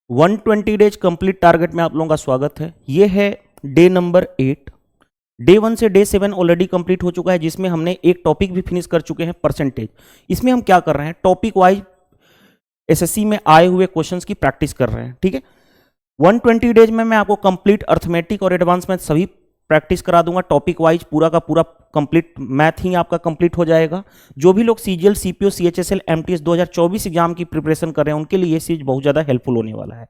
120 days complete target में आप लोगों का स्वागत है। ये है डे नंबर 8। डे 1 से डे 7 ऑलरेडी कंप्लीट हो चुका है, जिसमें हमने एक टॉपिक भी फिनिश कर चुके हैं, परसेंटेज। इसमें हम क्या कर रहे हैं, टॉपिक वाइज एसएससी में आए हुए क्वेश्चंस की प्रैक्टिस कर रहे हैं। ठीक है, 120 डेज में मैं आपको कंप्लीट अर्थमेटिक और एडवांस मैथ सभी प्रैक्टिस करा दूंगा। टॉपिक वाइज पूरा का पूरा कंप्लीट मैथ ही आपका कंप्लीट हो जाएगा। जो भी लोग CGL, CPO, CHSL, MTS 2024 exam की प्रिपरेशन कर रहे हैं, उनके लिए ये चीज बहुत ज्यादा हेल्पफुल होने वाला है।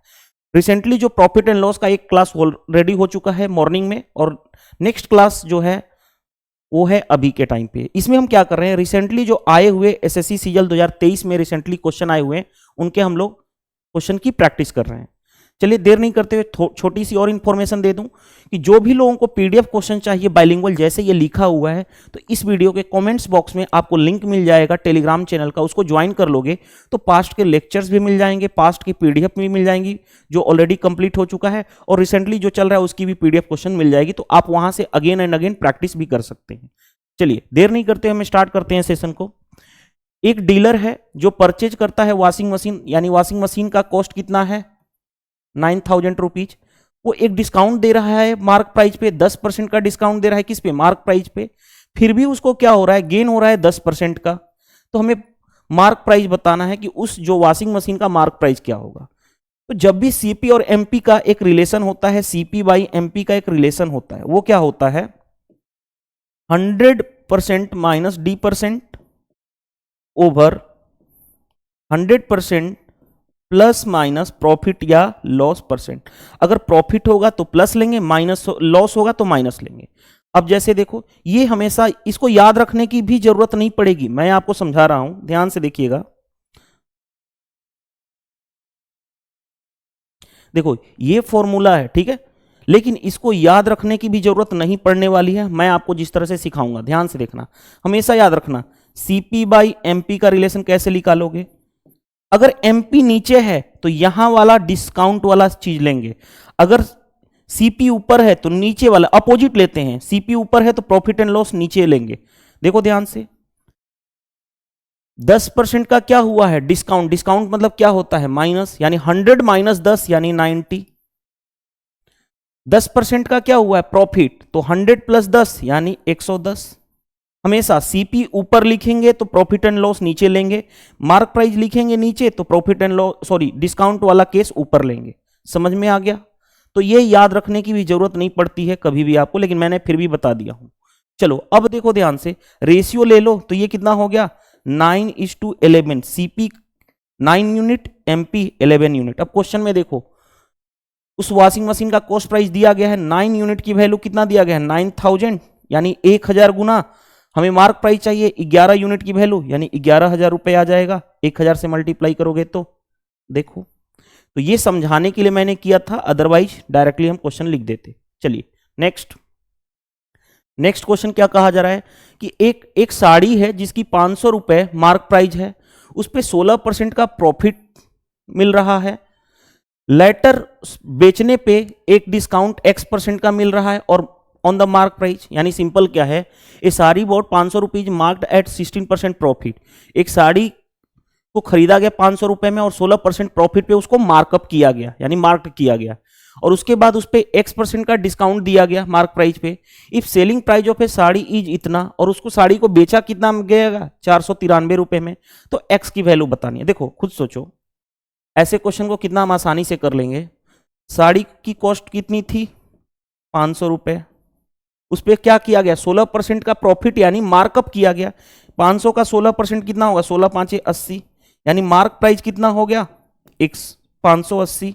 रिसेंटली जो प्रॉफिट एंड लॉस का एक क्लास ऑलरेडी हो चुका है मॉर्निंग में, और नेक्स्ट क्लास जो है वो है अभी के टाइम पे। इसमें हम क्या कर रहे हैं, रिसेंटली जो आए हुए एसएससी सीजीएल 2023 में रिसेंटली क्वेश्चन आए हुए हैं, उनके हम लोग क्वेश्चन की प्रैक्टिस कर रहे हैं। चलिए देर नहीं करते हुए छोटी सी और इन्फॉर्मेशन दे दूं कि जो भी लोगों को पीडीएफ क्वेश्चन चाहिए बाइलिंगुअल जैसे ये लिखा हुआ है, तो इस वीडियो के कमेंट्स बॉक्स में आपको लिंक मिल जाएगा टेलीग्राम चैनल का। उसको ज्वाइन कर लोगे तो पास्ट के लेक्चर्स भी मिल जाएंगे, पास्ट की पीडीएफ भी मिल जाएंगी जो ऑलरेडी कंप्लीट हो चुका है, और रिसेंटली जो चल रहा है उसकी भी पीडीएफ क्वेश्चन मिल जाएगी। तो आप वहां से अगेन एंड अगेन प्रैक्टिस भी कर सकते हैं। चलिए देर नहीं करते हम स्टार्ट करते हैं सेशन को। एक डीलर है जो परचेज करता है वॉशिंग मशीन, यानी वॉशिंग मशीन का कॉस्ट कितना है 9,000 रुपीज। वो एक डिस्काउंट दे रहा है मार्क प्राइस पे, 10% का डिस्काउंट दे रहा है किस पे, मार्क प्राइस पे। फिर भी उसको क्या हो रहा है, गेन हो रहा है 10% का। तो हमें मार्क प्राइस बताना है कि उस जो वॉशिंग मशीन का मार्क प्राइस क्या होगा। तो जब भी सीपी और एमपी का एक रिलेशन होता है, सीपी बाई एमपी का एक रिलेशन होता है, वो क्या होता है 100% minus D% over 100% plus minus profit या लॉस परसेंट। अगर प्रॉफिट होगा तो प्लस लेंगे, माइनस लॉस होगा तो माइनस लेंगे। अब जैसे देखो, ये हमेशा इसको याद रखने की भी जरूरत नहीं पड़ेगी, मैं आपको समझा रहा हूं, ध्यान से देखिएगा। देखो ये फॉर्मूला है, ठीक है, लेकिन इसको याद रखने की भी जरूरत नहीं पड़ने वाली है। मैं आपको जिस तरह से सिखाऊंगा ध्यान से देखना, हमेशा याद रखना। सीपी बाई एमपी का रिलेशन कैसे निकालोगे, अगर एमपी नीचे है तो यहां वाला डिस्काउंट वाला चीज लेंगे, अगर सीपी ऊपर है तो नीचे वाला अपोजिट लेते हैं। सीपी ऊपर है तो प्रॉफिट एंड लॉस नीचे लेंगे। देखो ध्यान से, 10% का क्या हुआ है डिस्काउंट, डिस्काउंट मतलब क्या होता है माइनस, यानी 100 माइनस 10 यानी 90। 10% का क्या हुआ है प्रॉफिट, तो 100 प्लस 10 यानी 110। हमेशा सीपी ऊपर लिखेंगे तो प्रॉफिट एंड लॉस नीचे लेंगे, मार्क प्राइस लिखेंगे नीचे तो प्रॉफिट एंड लॉस डिस्काउंट वाला केस ऊपर लेंगे। समझ में आ गया। तो ये याद रखने की भी जरूरत नहीं पड़ती है कभी भी आपको, लेकिन मैंने फिर भी बता दिया हूं। चलो अब देखो ध्यान से, रेशियो ले लो तो ये कितना हो गया 9:11। CP 9 unit, MP 11 unit. अब क्वेश्चन में देखो, उस वॉशिंग मशीन का कॉस्ट प्राइस दिया गया है, 9 यूनिट की वैल्यू कितना दिया गया है 9,000, यानी 1,000 गुना हमें मार्क प्राइस चाहिए 11 यूनिट की वैल्यू, यानी 11,000 रुपए आ जाएगा। 1,000 से मल्टीप्लाई करोगे तो देखो, तो ये समझाने के लिए मैंने किया था, अदरवाइज डायरेक्टली हम क्वेश्चन लिख देते। चलिए नेक्स्ट क्वेश्चन क्या कहा जा रहा है कि एक साड़ी है जिसकी 500 रुपए मार्क प्राइस है, उस पर 16% का प्रॉफिट मिल रहा है। लेटर बेचने पे एक डिस्काउंट X% का मिल रहा है और ऑन द मार्क प्राइस, यानी सिंपल क्या है, a sari bought 500 rupees marked at 16% profit. एक साड़ी को खरीदा गया 500 रुपए में और 16% प्रॉफिट पे उसको मार्कअप किया गया, यानी मार्क किया गया, और उसके बाद उस पे X% का डिस्काउंट दिया गया मार्क प्राइस पे। If selling price of A sari is इतना, और उसको साड़ी को बेचा कितना गया 493 रुपए में, तो X की वैल्यू बतानी है। देखो खुद सोचो, ऐसे क्वेश्चन को कितना हम आसानी से कर लेंगे। साड़ी की कॉस्ट कितनी थी 500 रुपए, उस पर क्या किया गया 16% का प्रॉफिट, यानी मार्कअप किया गया। 500 का 16% कितना होगा 16 5 80, यानी मार्क प्राइस कितना हो गया 580।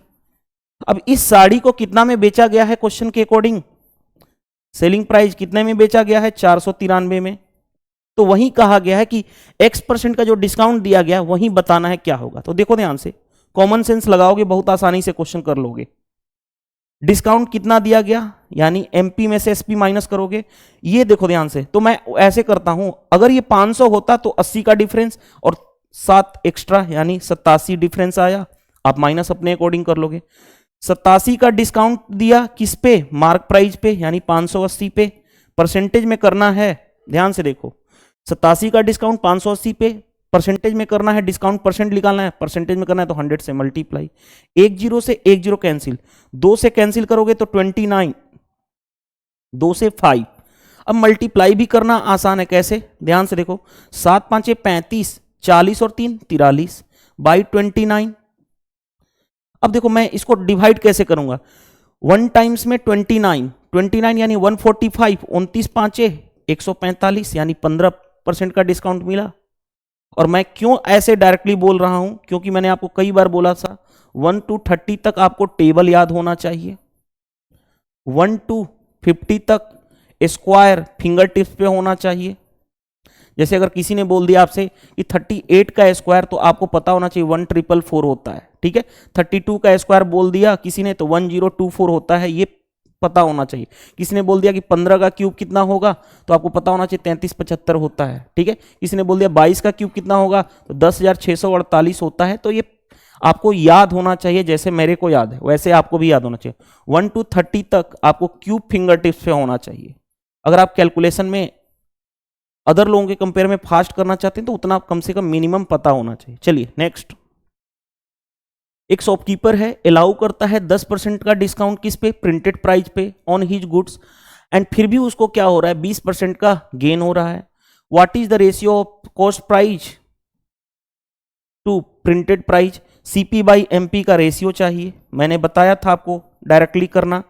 अब इस साड़ी को कितना में बेचा गया है क्वेश्चन के अकॉर्डिंग, सेलिंग प्राइस कितने में बेचा गया है 493 में। तो वहीं कहा गया है कि X% का जो डिस्काउंट दिया गया वहीं बताना है क्या होगा। तो देखो ध्यान से, कॉमन सेंस लगाओगे बहुत आसानी से क्वेश्चन कर लोगे। डिस्काउंट कितना दिया गया, यानी एमपी में से एसपी माइनस करोगे। ये देखो ध्यान से, तो मैं ऐसे करता हूं, अगर ये 500 होता तो 80 का डिफरेंस और 7 एक्स्ट्रा यानी 87 डिफरेंस आया। आप माइनस अपने अकॉर्डिंग कर लोगे। 87 का डिस्काउंट दिया किस पे, मार्क प्राइस पे, यानी 580 पे। परसेंटेज में करना है, ध्यान से देखो, 87 का डिस्काउंट 580 पे, परसेंटेज में करना है, डिस्काउंट परसेंट निकालना है, परसेंटेज में करना है तो 100 से मल्टीप्लाई। 10 से 10 कैंसिल, 2 से कैंसिल करोगे तो 29, 2 से 5। अब मल्टीप्लाई भी करना आसान है, कैसे? ध्यान से देखो, 7 5 35, 40 और 3 43 बाई 29। अब देखो मैं इसको डिवाइड कैसे करूंगा, 1 टाइम्स में 29 यानी 145, 29 5 145 यानी 15% का डिस्काउंट मिला। और मैं क्यों ऐसे डायरेक्टली बोल रहा हूं, क्योंकि मैंने आपको कई बार बोला था 1 to 30 तक आपको टेबल याद होना चाहिए, 1 to 50 तक स्क्वायर फिंगर टिप्स पे होना चाहिए। जैसे अगर किसी ने बोल दिया आपसे कि 38 का स्क्वायर, तो आपको पता होना चाहिए 1444 होता है, ठीक है। 32 का स्क्वायर बोल दिया किसी ने तो 1024 होता है, ये पता होना चाहिए। किसी ने बोल दिया कि 15 का क्यूब कितना होगा, तो आपको पता होना चाहिए 3375 होता है, ठीक है। किसी ने बोल दिया 22 का क्यूब कितना होगा, तो 10,648 होता है। तो ये आपको याद होना चाहिए, जैसे मेरे को याद है वैसे आपको भी याद होना चाहिए। 1 to 30 तक आपको क्यूब फिंगर टिप्स पे होना चाहिए। अगर आप कैलकुलेशन में अदर लोगों के कंपेयर में फास्ट करना चाहते हैं तो उतना कम से कम मिनिमम पता होना चाहिए। चलिए नेक्स्ट, एक शॉपकीपर है, अलाउ करता है 10% का डिस्काउंट किस पे, प्रिंटेड प्राइस पे ऑन हिज गुड्स, एंड फिर भी उसको क्या हो रहा है, 20% का गेन हो रहा है। What is the ratio of cost price to printed price? CP by MP का रेशियो चाहिए, मैंने बताया था आपको डायरेक्टली करना।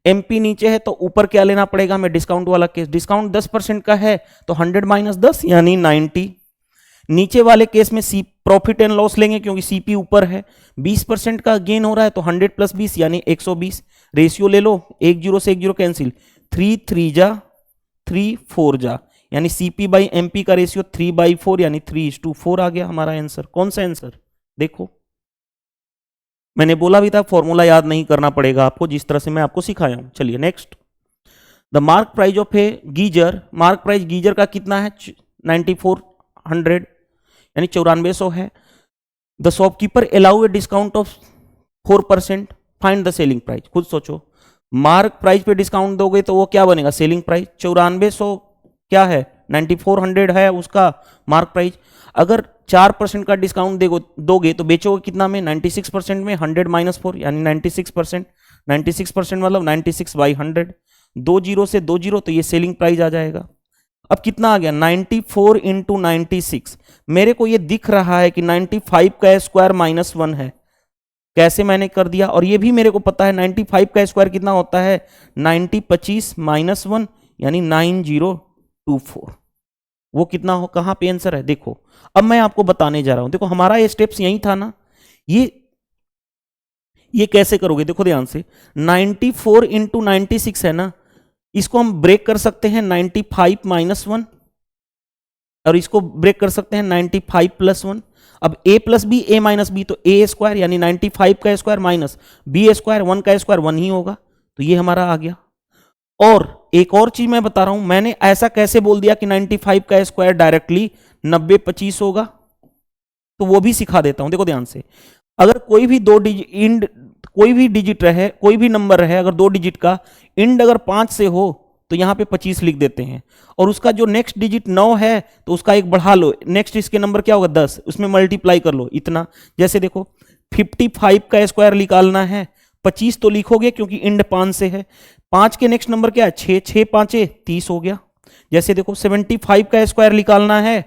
एमपी नीचे है तो ऊपर क्या लेना पड़ेगा हमें, डिस्काउंट वाला केस। डिस्काउंट 10% का है तो 100 माइनस 10 यानी 90। नीचे वाले केस में सी प्रॉफिट एंड लॉस लेंगे क्योंकि सीपी ऊपर है। 20% का गेन हो रहा है तो 100 प्लस 20 यानी 120। रेशियो ले लो, 1 0 से 1 0 कैंसिल, 3 3 जा 3 4 जा, यानी सीपी बाई एमपी का रेशियो 3/4 यानी 3:4 आ गया हमारा आंसर। कौन सा आंसर? देखो मैंने बोला भी था फॉर्मूला याद नहीं करना पड़ेगा आपको, जिस तरह से मैं आपको सिखाया हूं। चलिए next, the mark price of A geyser, mark price geyser का कितना है, 9400 यानी 9400 है। The shopkeeper allow A discount of 4%, find the selling price. खुद सोचो, मार्क प्राइस पे डिस्काउंट दोगे तो वो क्या बनेगा, सेलिंग प्राइस। 9400 क्या है, 9400 है उसका मार्क प्राइस। अगर 4% का डिस्काउंट दोगे तो बेचोगे कितना में, 96% में, 100 माइनस 4 यानी 96%। 96% मतलब 96/100, 2 0 से 2 0 तो ये सेलिंग प्राइस आ जाएगा। अब कितना आ गया, 94 इंटू 96। मेरे को ये दिख रहा है कि 95 का स्क्वायर -1 है, कैसे मैंने कर दिया। और ये भी मेरे को पता है 95 का स्क्वायर कितना होता है, 90 25 -1 यानी 9024। वो कितना हो, कहां पे आंसर है देखो। अब मैं आपको बताने जा रहा हूं, देखो हमारा ये स्टेप्स यही था ना। ये कैसे करोगे, देखो ध्यान से, 94 इंटू 96 है ना, इसको हम ब्रेक कर सकते हैं 95 -1 और इसको ब्रेक कर सकते हैं 95 + 1। अब a + b a - b तो a स्क्वायर यानी 95 का स्क्वायर माइनस b स्क्वायर, 1 का स्क्वायर 1 ही होगा, तो ये हमारा आ गया। और एक और चीज मैं बता रहा हूं, मैंने ऐसा कैसे बोल दिया कि 95 का स्क्वायर डायरेक्टली 90 25 होगा, तो वो भी सिखा देता हूं। देखो ध्यान से, अगर कोई भी डिजिट रहे, कोई भी नंबर रहे, अगर 2 डिजिट का इंड अगर 5 से हो तो यहां पे 25 लिख देते हैं, और उसका जो नेक्स्ट डिजिट 9 है तो उसका एक बढ़ा लो, नेक्स्ट इसके नंबर क्या होगा 10, उसमें मल्टीप्लाई कर लो इतना। जैसे देखो 55 का स्क्वायर निकालना है, 25 तो लिखोगे क्योंकि इंड 5 से है, 5 के नेक्स्ट नंबर क्या है 6, 6 5 30 हो गया। जैसे देखो 75 का स्क्वायर निकालना है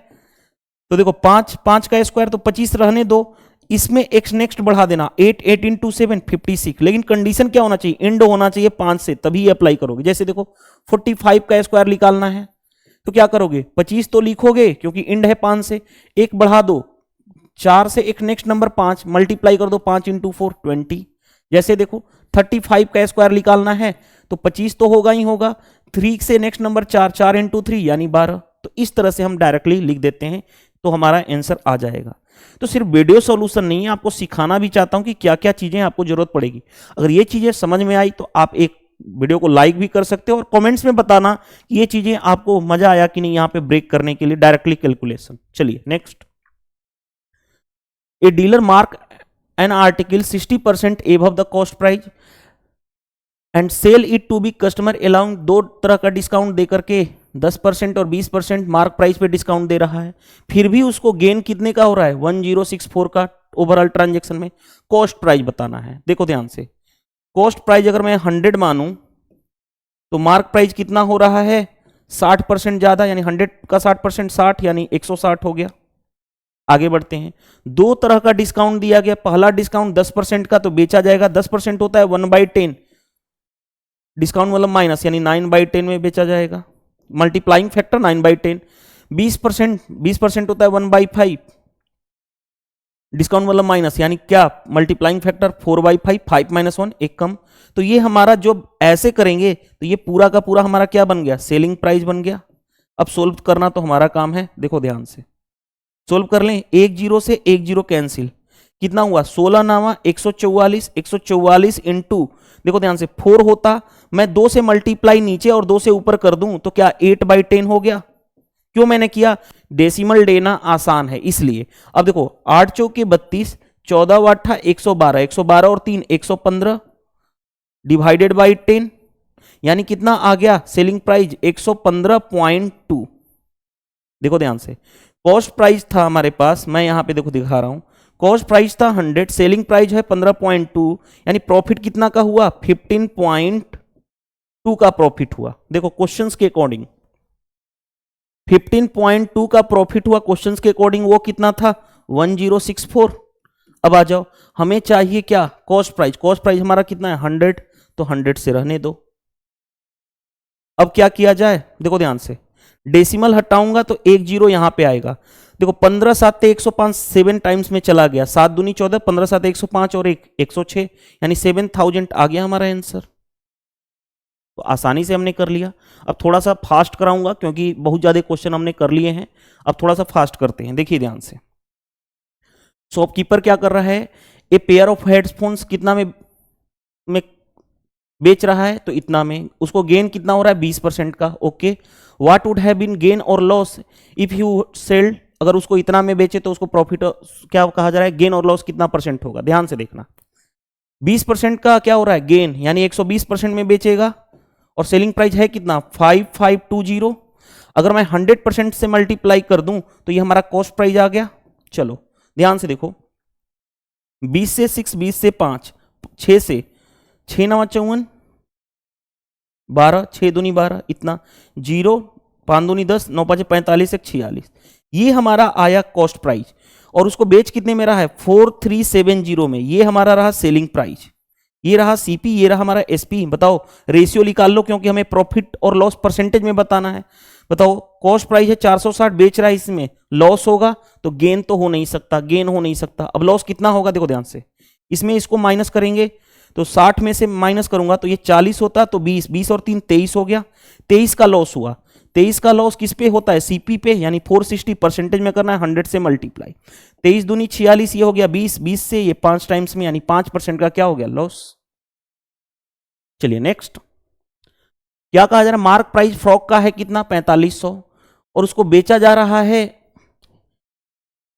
तो देखो 5 का स्क्वायर तो 25 रहने दो, इसमें एक नेक्स्ट बढ़ा देना, 8 8 इंटू 7 56। लेकिन कंडीशन क्या होना चाहिए, इंड होना चाहिए 5 से, तभी अप्लाई करोगे। जैसे देखो 45 का स्क्वायर निकालना है तो क्या करोगे, 25 तो लिखोगे क्योंकि इंड है 5 से, एक बढ़ा दो, 4 से एक नेक्स्ट नंबर 5 मल्टीप्लाई कर दो, 5 इंटू 4 20। जैसे देखो 35 का स्क्वायर निकालना है तो 25 तो होगा ही होगा, 3 से नेक्स्ट नंबर 4, 4 इंटू 3 यानी 12। तो इस तरह से हम डायरेक्टली लिख देते हैं तो हमारा आंसर आ जाएगा। तो सिर्फ वीडियो सॉल्यूशन नहीं है, आपको सिखाना भी चाहता हूं कि क्या क्या चीजें आपको जरूरत पड़ेगी। अगर ये चीजें समझ में आई तो आप एक वीडियो को लाइक भी कर सकते हो और कमेंट्स में बताना कि ये चीजें आपको मजा आया कि नहीं यहां पे ब्रेक करने के लिए डायरेक्टली कैलकुलेशन। चलिए next, a dealer mark an article 60% above the cost price and sell it to be customer allowing. 2 तरह का डिस्काउंट देकर के 10% और 20% मार्क प्राइस पे डिस्काउंट दे रहा है, फिर भी उसको गेन कितने का हो रहा है 1064 का ओवरऑल ट्रांजेक्शन में। कॉस्ट प्राइस बताना है। देखो ध्यान से, कॉस्ट प्राइस अगर मैं 100 मानूं तो मार्क प्राइस कितना हो रहा है 60% ज्यादा, यानी 100 का 60% 60 यानी 160 हो गया। आगे बढ़ते हैं, दो तरह का डिस्काउंट दिया गया। पहला डिस्काउंट 10% का, तो बेचा जाएगा 10% होता है 1/10, डिस्काउंट मतलब माइनस, यानी 9/10 में बेचा जाएगा। Multiplying factor 9/10। 20% होता है 1/5, डिस्काउंट मतलब माइनस, यानी क्या मल्टीप्लाइंग फैक्टर 4/5, 5 - 1 एक कम। तो ये हमारा जो ऐसे करेंगे तो ये पूरा का पूरा हमारा क्या बन गया सेलिंग प्राइस बन गया। अब सोल्व करना तो हमारा काम है। देखो ध्यान से सोल्व कर लें। 1 0 से 1 0 कैंसिल, कितना हुआ 16 नावा 144, 144 इंटू, देखो ध्यान से 4 होता, मैं 2 से मल्टीप्लाई नीचे और 2 से ऊपर कर दूं तो क्या 8/10 हो गया। क्यों मैंने किया, डेसिमल लेना आसान है इसलिए। अब देखो 8 चौके 32, 14 8 112, 112 और 3 115 डिवाइडेड बाई 10, यानी कितना आ गया सेलिंग प्राइस 115.2। देखो ध्यान से, कॉस्ट प्राइस था हमारे पास, मैं यहां पे देखो दिखा रहा हूं, कॉस्ट प्राइस था 100, सेलिंग प्राइस है 15.2, यानी प्रॉफिट कितना का हुआ 15.2 का प्रॉफिट हुआ। देखो क्वेश्चंस के अकॉर्डिंग 15.2 का प्रॉफिट हुआ क्वेश्चंस के अकॉर्डिंग, वो कितना था 1064। अब आ जाओ, हमें चाहिए क्या कॉस्ट प्राइस। कॉस्ट प्राइस हमारा कितना है 100, तो 100 से रहने दो। अब क्या किया जाए, देखो ध्यान से, डेसिमल हटाऊंगा तो 1 0 यहां पे आएगा। देखो 15 7 105 7 टाइम्स में चला गया, 7 दूनी 14, 15 7 105 और 1 106, यानी 7000 आ गया हमारा आंसर। तो आसानी से हमने कर लिया। अब थोड़ा सा फास्ट कराऊंगा क्योंकि बहुत ज्यादा क्वेश्चन हमने कर लिए हैं, अब थोड़ा सा फास्ट करते हैं। देखिए ध्यान से, शॉपकीपर क्या कर रहा है, ए पेयर ऑफ हेडफोन्स कितना में बेच रहा है, तो इतना में। उसको गेन कितना हो रहा है 20% का। Okay, what would have been gain और लॉस इफ यू सेल्ड, अगर उसको इतना में बेचे तो उसको प्रॉफिट क्या कहा जा रहा है, गेन और लॉस कितना परसेंट होगा। ध्यान से देखना, 20% का क्या हो रहा है गेन, यानी 120% में बेचेगा, और सेलिंग प्राइस है कितना 5520। अगर मैं 100% से मल्टीप्लाई कर दूं तो ये हमारा कॉस्ट प्राइस आ गया। चलो ध्यान से देखो, 20 से 6, 20 से 5, 6 से 6 9 54, 12 6 दूनी 12, इतना 0 5 दूनी 10, 9 5 45 1 46, ये हमारा आया कॉस्ट प्राइस। और उसको बेच कितने में रहा है 4370 में, ये हमारा रहा सेलिंग प्राइस, ये रहा सीपी, ये रहा हमारा एसपी। बताओ रेशियो निकाल लो क्योंकि हमें प्रॉफिट और लॉस परसेंटेज में बताना है। बताओ कॉस्ट प्राइस है 460, बेच रहा है, इसमें लॉस होगा तो गेन तो हो नहीं सकता, गेन हो नहीं सकता। अब लॉस कितना होगा, देखो ध्यान से, इसमें इसको माइनस करेंगे तो 60 में से माइनस करूंगा तो ये 40 होता, तो 20 20 और 3 23 हो गया। 23 का लॉस हुआ। 23 का लॉस किस पे होता है सीपी पे, यानी 460 परसेंटेज में करना है 100 से मल्टीप्लाई। 23 दूनी 46, ये हो गया 20, 20 से ये 5 टाइम्स में, यानी 5% का क्या हो गया लॉस। चलिए नेक्स्ट, क्या कहा जा रहा है, मार्क प्राइस फ्रॉक का है कितना 4500 और उसको बेचा जा रहा है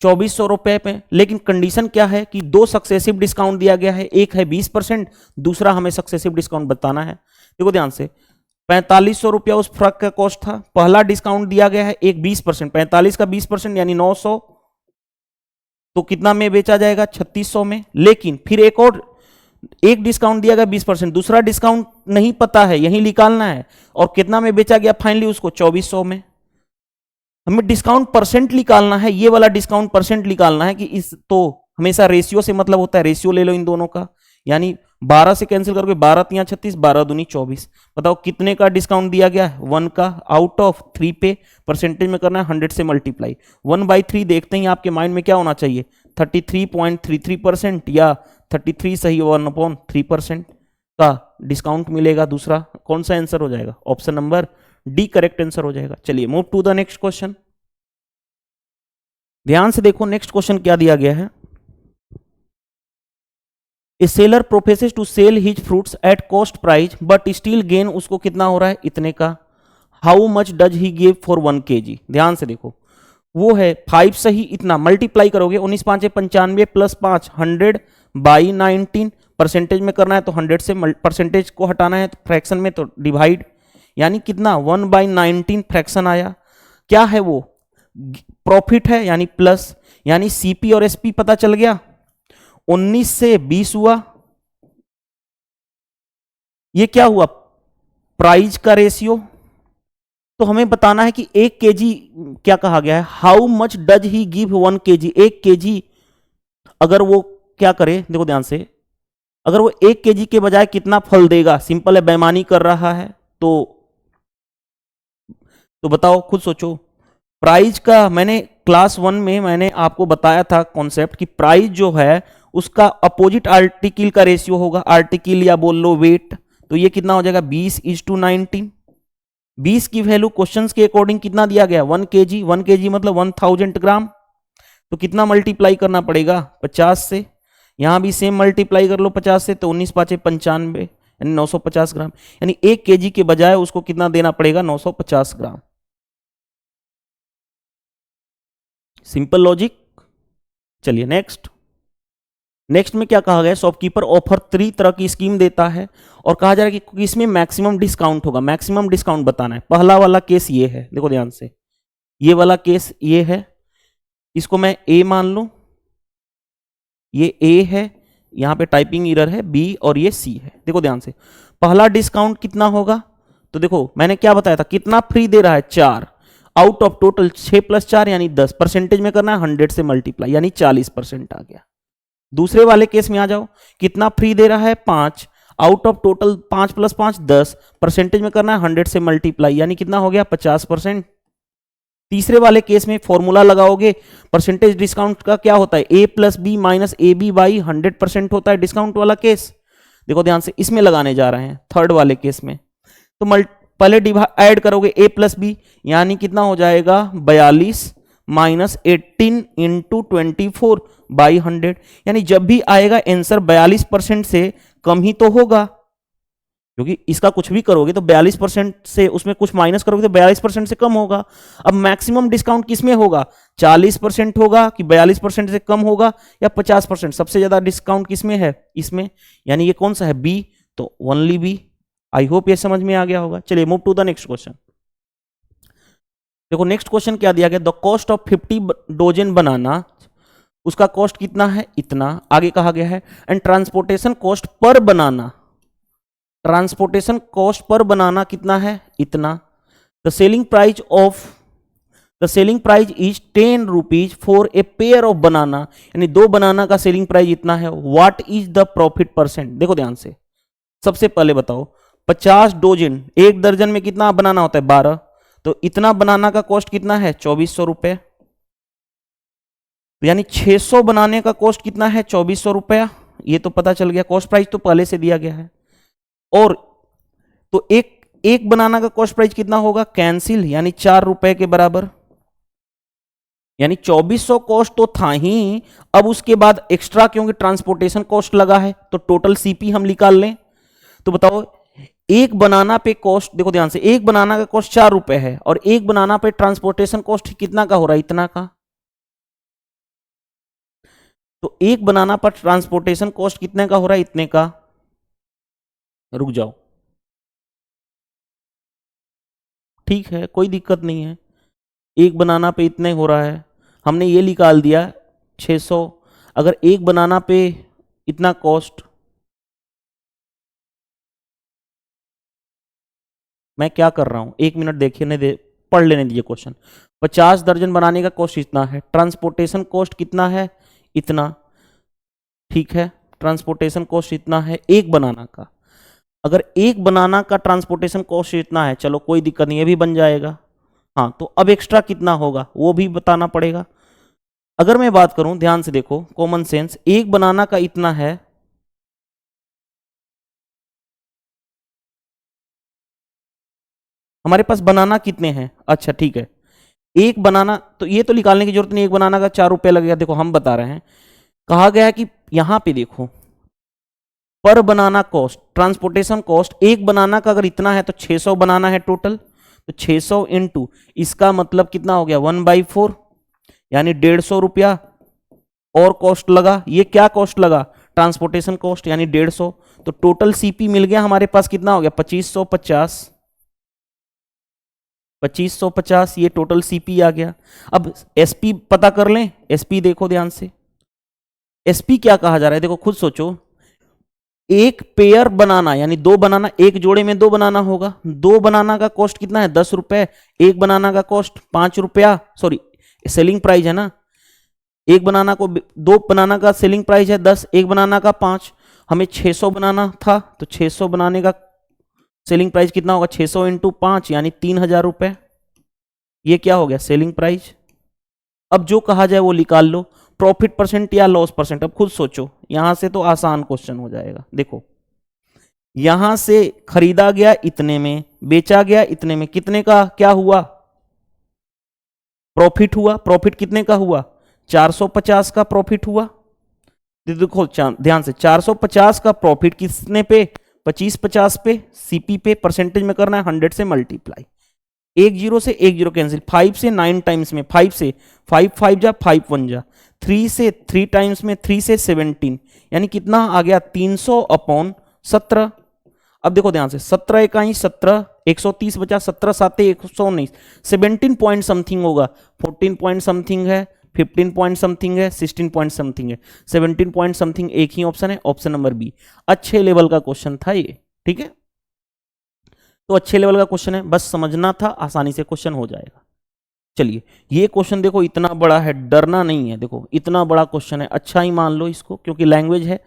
2400 रुपए पे। लेकिन कंडीशन क्या है कि 2 सक्सेसिव डिस्काउंट दिया गया है, एक है 20%, दूसरा हमें सक्सेसिव डिस्काउंट बताना है। देखो ध्यान से, 4500 रुपया उस फ्रॉक का कॉस्ट था, पहला डिस्काउंट दिया गया है एक 20%, 45 का 20% यानी 900, तो कितना में बेचा जाएगा 3600 में। लेकिन फिर एक डिस्काउंट दिया गया 20%, दूसरा डिस्काउंट नहीं पता है, यही निकालना है, और कितना में बेचा गया फाइनली उसको 2400 में। हमें डिस्काउंट परसेंट निकालना है, ये वाला डिस्काउंट परसेंट निकालना है कि इस, तो हमेशा रेशियो से मतलब होता है, रेशियो ले लो इन दोनों का, यानी 12 से कैंसिल करोगे 12 3 36, 12 दूनी 24। बताओ कितने का डिस्काउंट दिया गया है 1 का, आउट ऑफ 3 पे, परसेंटेज में करना है 100 से मल्टीप्लाई। 1/3 देखते ही आपके माइंड में क्या होना चाहिए 33.33% या 33 सही 1/3% का डिस्काउंट मिलेगा। दूसरा कौन सा आंसर हो जाएगा, option number D correct answer हो जाएगा। चलिए move to the next question. ध्यान से देखो नेक्स्ट क्वेश्चन क्या दिया गया है, a seller professes to sell his fruits at cost price but still gain, उसको कितना हो रहा है इतने का। How much does he give for 1 kg। ध्यान से देखो, वो है 5 सही, इतना मल्टीप्लाई करोगे 19 5 95 प्लस 5 100/19, परसेंटेज में करना है तो 100 से परसेंटेज को हटाना है तो फ्रैक्शन में तो डिवाइड, यानी कितना 1/19 फ्रैक्शन आया। क्या है वो, प्रॉफिट है यानी प्लस, यानी सीपी और एसपी पता चल गया। 19 से 20 हुआ, ये क्या हुआ, प्राइस का रेशियो। तो हमें बताना है कि 1 केजी क्या कहा गया है, how much does he give 1 KG. 1 KG अगर वो क्या करे, देखो ध्यान से, अगर वो 1 केजी के बजाय कितना फल देगा, सिंपल है, बेईमानी कर रहा है। तो बताओ, खुद सोचो। प्राइस का मैंने क्लास 1 में मैंने आपको बताया था कॉन्सेप्ट कि प्राइस जो है उसका अपोजिट आर्टिकल का रेशियो होगा, आर्टिकल या बोल लो वेट। तो ये कितना हो जाएगा 20:19। 20 की वैल्यू क्वेश्चंस के अकॉर्डिंग कितना दिया गया, 1 केजी। 1 केजी मतलब 1000 ग्राम। तो कितना मल्टीप्लाई करना पड़ेगा, 50 से। यहां भी सेम मल्टीप्लाई कर लो 50 से, तो 19 5 95 यानी 950 ग्राम। यानी 1 केजी के बजाय उसको कितना देना पड़ेगा, 950 ग्राम। Simple logic. चलिए नेक्स्ट में क्या कहा गया, शॉपकीपर ऑफर 3 तरह की स्कीम देता है और कहा जा रहा है कि इसमें मैक्सिमम डिस्काउंट होगा। मैक्सिमम डिस्काउंट बताना है। पहला वाला केस ये है, देखो ध्यान से, ये वाला केस ये है, इसको मैं ए मान लूं, ये ए है, यहां पे टाइपिंग एरर है, बी और ये सी है। देखो ध्यान से, पहला डिस्काउंट कितना होगा, तो देखो मैंने क्या बताया था, कितना फ्री दे रहा है, 4 आउट ऑफ टोटल 6 + 4 यानी 10। परसेंटेज में करना है 100 से मल्टीप्लाई यानी 40% आ गया। दूसरे वाले केस में आ जाओ, कितना फ्री दे रहा है, 5 आउट ऑफ टोटल 5 + 5 10। परसेंटेज में करना है 100 से मल्टीप्लाई यानी कितना हो गया 50%। तीसरे वाले केस में फॉर्मूला लगाओगे, परसेंटेज डिस्काउंट का क्या होता है, a + b - ab बाई 100% होता है डिस्काउंट वाला केस। देखो ध्यान से, इसमें लगाने जा रहे हैं थर्ड वाले केस में। तो पहले ऐड करोगे a + b यानी कितना हो जाएगा 42 - 18 × 24 बाई 100। यानी जब भी आएगा आंसर 42% से कम ही तो होगा, क्योंकि इसका कुछ भी करोगे तो 42% से उसमें कुछ माइनस करोगे तो 42% से कम होगा। अब मैक्सिमम डिस्काउंट किसमें होगा, 40% होगा कि 42% से कम होगा या 50%। सबसे ज्यादा डिस्काउंट किसमें है, इसमें, यानी ये कौन सा है, बी। तो ओनली बी। आई होप ये समझ में आ गया होगा। चलिए move to the next question. देखो नेक्स्ट क्वेश्चन क्या दिया गया, the cost of 50 dozen banana, उसका कॉस्ट कितना है, इतना। आगे कहा गया है and transportation cost per banana, transportation cost per बनाना कितना है, इतना। The selling price is 10 rupees for a pair of बनाना, यानी 2 बनाना का सेलिंग प्राइस इतना है। What is the profit %। देखो ध्यान से, सबसे पहले बताओ 50 डोजन, 1 दर्जन में कितना बनाना होता है, 12। तो इतना बनाना का कॉस्ट कितना है, 2400 रुपए। यानी 600 बनाने का कॉस्ट कितना है, 2400 रुपया। ये तो पता चल गया, कॉस्ट प्राइस तो पहले से दिया गया है। और तो एक बनाना का कॉस्ट प्राइस कितना होगा, कैंसिल, यानी 4 रुपए के बराबर। यानी 2400 कॉस्ट तो था ही, अब उसके बाद एक्स्ट्रा क्योंकि ट्रांसपोर्टेशन कॉस्ट लगा है तो टोटल सीपी हम निकाल लें। तो बताओ, एक बनाना पे कॉस्ट, देखो ध्यान से, एक बनाना का कॉस्ट 4 रुपए है और एक बनाना पे ट्रांसपोर्टेशन कॉस्ट कितना का हो रहा है, इतना का। तो एक बनाना पर ट्रांसपोर्टेशन कॉस्ट कितने का हो रहा है, इतने का। रुक जाओ, ठीक है, कोई दिक्कत नहीं है, एक बनाना पे इतने हो रहा है, हमने ये निकाल दिया 600। अगर एक बनाना पे इतना कॉस्ट, मैं क्या कर रहा हूं, 1 मिनट देखिए, पढ़ लेने दीजिए क्वेश्चन। 50 दर्जन बनाने का कॉस्ट इतना है, ट्रांसपोर्टेशन कॉस्ट कितना है, इतना, ठीक है। ट्रांसपोर्टेशन कॉस्ट इतना है एक बनाना का। अगर एक बनाना का ट्रांसपोर्टेशन कॉस्ट इतना है, चलो कोई दिक्कत नहीं, ये भी बन जाएगा। हाँ, तो अब एक्स्ट्रा कितना होगा वो भी बताना पड़ेगा। अगर मैं बात करूं, ध्यान से देखो, कॉमन सेंस, एक बनाना का इतना है, हमारे पास बनाना कितने हैं, अच्छा ठीक है, एक बनाना, तो ये तो निकालने की जरूरत नहीं, एक बनाना का 4 रुपए लगेगा। देखो हम बता रहे हैं, कहा गया है कि यहां पे देखो, पर बनाना कॉस्ट, ट्रांसपोर्टेशन कॉस्ट, एक बनाना का अगर इतना है तो 600 बनाना है टोटल, तो 600 इंटू इसका मतलब कितना हो गया 1/4 यानी 150 रुपया और कॉस्ट लगा। ये क्या कॉस्ट लगा, ट्रांसपोर्टेशन कॉस्ट, यानी 150। तो टोटल सीपी मिल गया हमारे पास, कितना हो गया 2550। 2550 ये टोटल सीपी आ गया। अब एसपी पता कर लें। एसपी देखो ध्यान से, एसपी क्या कहा जा रहा है, देखो खुद सोचो। एक पेयर बनाना यानी दो बनाना, एक जोड़े में दो बनाना होगा। दो बनाना का कॉस्ट कितना है, 10 रुपए। एक बनाना का कॉस्ट 5 रुपया, सॉरी सेलिंग प्राइस है ना। एक बनाना को, दो बनाना का सेलिंग प्राइस है 10, एक बनाना का 5। हमें 600 बनाना था, तो 600 बनाने का सेलिंग प्राइस कितना होगा, 600 इंटू 5 यानी 3000 रुपए। ये क्या हो गया, सेलिंग प्राइस। अब जो कहा जाए वो निकाल लो, प्रॉफिट परसेंट या लॉस परसेंट। अब खुद सोचो, यहां से तो आसान क्वेश्चन हो जाएगा। देखो यहां से खरीदा गया इतने में, बेचा गया इतने में, कितने का क्या हुआ, प्रॉफिट हुआ। प्रॉफिट कितने का हुआ, 450 का प्रॉफिट हुआ। देखो ध्यान से, 450 का प्रॉफिट किसने पे, 2550 पे, सीपी पे। परसेंटेज में करना है 100 से मल्टीप्लाई। एक जीरो से एक जीरो कैंसिल, 5 से 9 टाइम्स में, 5 से 5 5 जा 5 1 जा, 3 से 3 टाइम्स में, 3 से 17 यानी कितना आ गया, 300/17। अब देखो ध्यान से, 17 इकाई 17, 130 बचा, 17 साते 119, 17 पॉइंट समथिंग होगा, 14 पॉइंट समथिंग है, 15 पॉइंट समथिंग है, 16 पॉइंट समथिंग है, 17 पॉइंट समथिंग एक ही ऑप्शन है, ऑप्शन नंबर बी। अच्छे लेवल का क्वेश्चन था ये, ठीक है। तो अच्छे लेवल का क्वेश्चन है, बस समझना था, आसानी से क्वेश्चन हो जाएगा। चलिए ये क्वेश्चन देखो इतना बड़ा है, डरना नहीं है। देखो इतना बड़ा क्वेश्चन है, अच्छा ही मान लो इसको, क्योंकि लैंग्वेज है।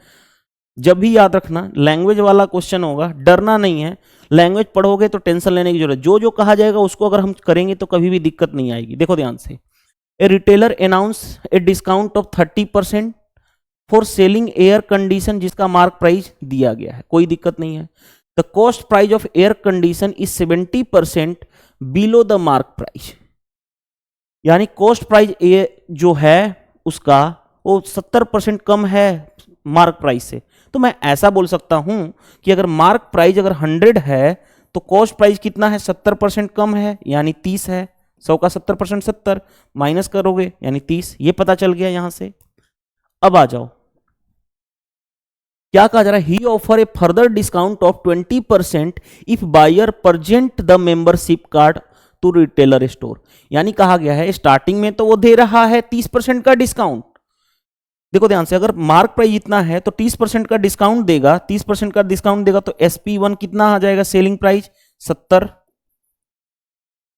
जब भी याद रखना लैंग्वेज वाला क्वेश्चन होगा, डरना नहीं है। लैंग्वेज पढ़ोगे तो टेंशन लेने की जरूरत, जो जो कहा जाएगा उसको अगर हम करेंगे तो कभी भी दिक्कत नहीं आएगी। देखो ध्यान से, a retailer announce a discount of 30% for selling air condition जिसका मार्क प्राइस दिया गया है, कोई दिक्कत नहीं है। The cost price of air condition is 70% below the mark price, यानी कॉस्ट प्राइस जो है उसका वो 70% कम है मार्क प्राइस से। तो मैं ऐसा बोल सकता हूं कि अगर मार्क प्राइस अगर 100 है तो कॉस्ट प्राइस कितना है, 70% कम है यानी 30 है। 100 का 70% 70, माइनस करोगे यानी 30। ये पता चल गया यहां से। अब आ जाओ, क्या कहा जा रहा है, he offer a further discount of 20% if buyer present the membership card to retailer store. यानी कहा गया है स्टार्टिंग में तो वो दे रहा है 30% का डिस्काउंट। देखो ध्यान से, अगर मार्क प्राइस इतना है तो 30% का डिस्काउंट देगा, 30% का डिस्काउंट देगा तो SP1 कितना आ जाएगा, सेलिंग प्राइस 70।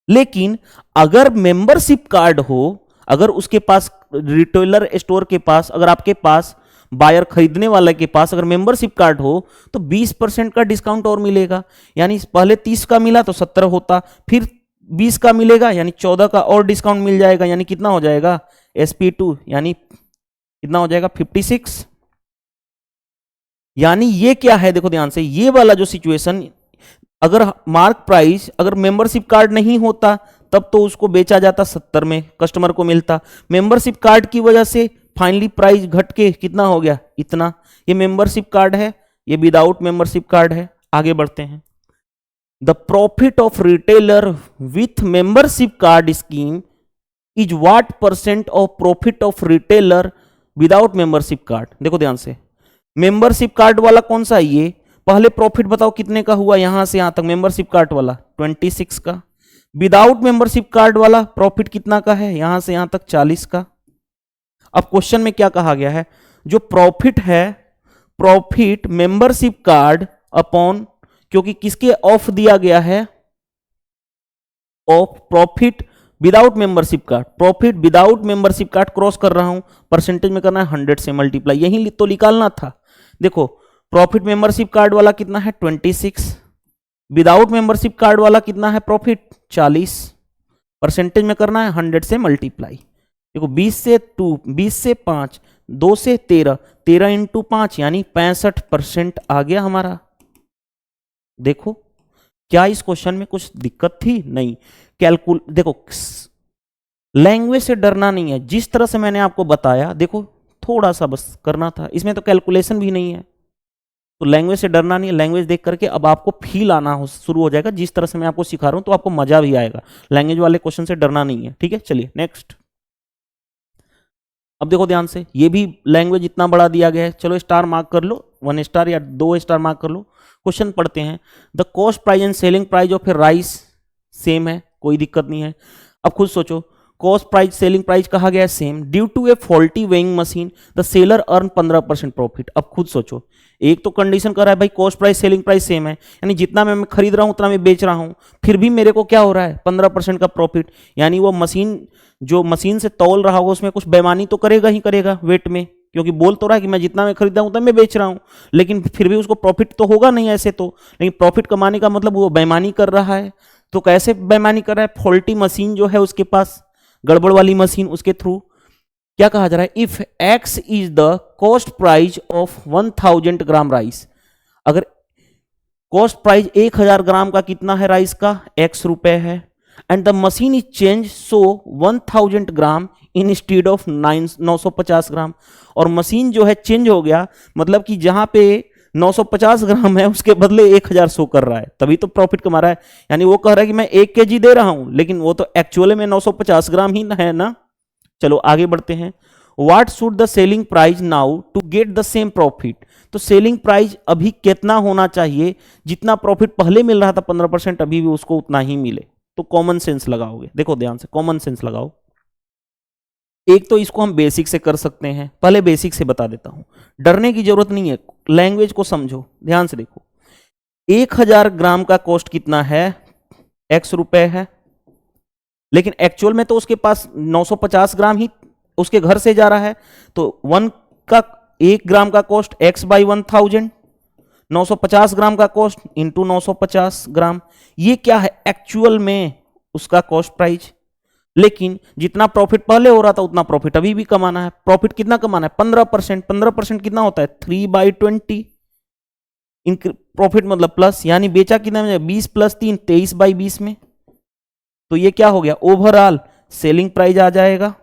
लेकिन अगर मेंबरशिप कार्ड हो, अगर उसके पास रिटेलर स्टोर के पास, अगर आपके पास बायर खरीदने वाले के पास अगर मेंबरशिप कार्ड हो तो 20% का डिस्काउंट और मिलेगा। यानी पहले 30 का मिला तो 70 होता, फिर 20 का मिलेगा यानी 14 का और डिस्काउंट मिल जाएगा, यानी कितना हो जाएगा, SP2 यानी कितना हो जाएगा, 56। यानी ये क्या है, देखो ध्यान से, ये वाला जो सिचुएशन, अगर मार्क प्राइस अगर मेंबरशिप कार्ड नहीं होता तब तो उसको बेचा जाता 70 में, कस्टमर को मिलता। मेंबरशिप कार्ड की वजह से फाइनली प्राइस घट के कितना हो गया, इतना। ये मेंबरशिप कार्ड है, ये विदाउट मेंबरशिप कार्ड है। आगे बढ़ते हैं। The profit of retailer with membership card scheme is what percent of profit of retailer without membership card. देखो ध्यान से, मेंबरशिप कार्ड वाला कौन सा है, ये पहले प्रॉफिट बताओ कितने का हुआ, यहां से यहां तक मेंबरशिप कार्ड वाला 26 का। विदाउट मेंबरशिप कार्ड वाला प्रॉफिट कितना का है, यहां से यहां तक 40 का। अब क्वेश्चन में क्या कहा गया है, जो प्रॉफिट है, प्रॉफिट मेंबरशिप कार्ड अपॉन, क्योंकि किसके ऑफ दिया गया है, of profit without membership card. Profit without membership card cross कर रहा हूं, परसेंटेज में करना है 100 से मल्टीप्लाई, यही तो निकालना था। देखो प्रॉफिट मेंबरशिप कार्ड वाला कितना है 26, विदाउट मेंबरशिप कार्ड वाला कितना है प्रॉफिट 40, परसेंटेज में करना है 100 से मल्टीप्लाई। देखो 20 से 2, 20 से 5, 2 से 13, 13 इंटू 5 यानी 65% आ गया हमारा। देखो क्या इस क्वेश्चन में कुछ दिक्कत थी, नहीं। देखो लैंग्वेज से डरना नहीं है, जिस तरह से मैंने आपको बताया, देखो थोड़ा सा बस करना था, इसमें तो कैलकुलेशन भी नहीं है, तो लैंग्वेज से डरना नहीं है। लैंग्वेज देख करके अब आपको फील आना शुरू हो जाएगा, जिस तरह से मैं आपको सिखा रहा हूं तो आपको मजा भी आएगा। लैंग्वेज वाले क्वेश्चन से डरना नहीं है, ठीक है। चलिए नेक्स्ट। अब देखो ध्यान से, ये भी लैंग्वेज इतना बड़ा दिया गया है, चलो स्टार मार्क कर लो, 1 स्टार या 2 स्टार मार्क कर लो। क्वेश्चन पढ़ते हैं। The cost price and selling price of A rice same है, कोई दिक्कत नहीं है। अब खुद सोचो, कॉस्ट प्राइस सेलिंग प्राइस कहा गया है same, due to a faulty weighing machine the seller earn 15% profit. अब खुद सोचो, एक तो कंडीशन कर रहा है भाई cost price selling price same है, यानी जितना मैं खरीद रहा हूं उतना मैं बेच रहा हूं, फिर भी मेरे को क्या हो रहा है 15% का प्रॉफिट। यानी वो मशीन जो मशीन से तौल रहा होगा उसमें कुछ बेईमानी तो करेगा ही करेगा वेट में, क्योंकि बोल तो रहा है कि मैं जितना मैं खरीदा हूं उतना मैं बेच रहा हूं, लेकिन फिर भी उसको प्रॉफिट तो होगा नहीं ऐसे तो। लेकिन प्रॉफिट कमाने का मतलब वो बेईमानी कर रहा है। तो कैसे बेईमानी कर रहा है? फॉल्टी मशीन जो है उसके पास, गड़बड़ वाली मशीन, उसके थ्रू क्या कहा जा रहा है, if x is the cost price of 1000 gram rice, अगर कॉस्ट प्राइस 1000 ग्राम का कितना है राइस का, x रुपए है, and the machine is change so 1000 gram in stead of 950 ग्राम, और मशीन जो है चेंज हो गया, मतलब कि जहां पे 950 ग्राम है उसके बदले 1000 शो कर रहा है, तभी तो प्रॉफिट कमा रहा है। यानी वो कह रहा है कि मैं 1 kg दे रहा हूं, लेकिन वो तो एक्चुअली में 950 ग्राम ही है ना। चलो आगे बढ़ते हैं। What should the selling price now to get the same profit, तो सेलिंग प्राइस अभी कितना होना चाहिए, जितना प्रॉफिट पहले मिल रहा था 15%, अभी भी उसको उतना ही मिले। तो कॉमन सेंस लगाओगे, देखो ध्यान से कॉमन सेंस लगाओ। एक तो इसको हम बेसिक से कर सकते हैं, पहले बेसिक से बता देता हूं, डरने की जरूरत नहीं है, लैंग्वेज को समझो ध्यान से। देखो 1000 ग्राम का कॉस्ट कितना है, x रुपए है, लेकिन एक्चुअल में तो उसके पास 950 ग्राम ही उसके घर से जा रहा है, तो 1 ग्राम का कॉस्ट x बाई 1000, 950 ग्राम का कॉस्ट इंटू 950 ग्राम, ये क्या है एक्चुअल में उसका कॉस्ट प्राइस। लेकिन जितना प्रॉफिट पहले हो रहा था उतना प्रॉफिट अभी भी कमाना है। प्रॉफिट कितना कमाना है, 15%। 15% कितना होता है, 3/20। प्रॉफिट मतलब प्लस, यानी बेचा कितना में, 20 + 3 23/20 में। तो ये क्या हो गया, ओवरऑल सेलिंग प्राइस आ जाएगा।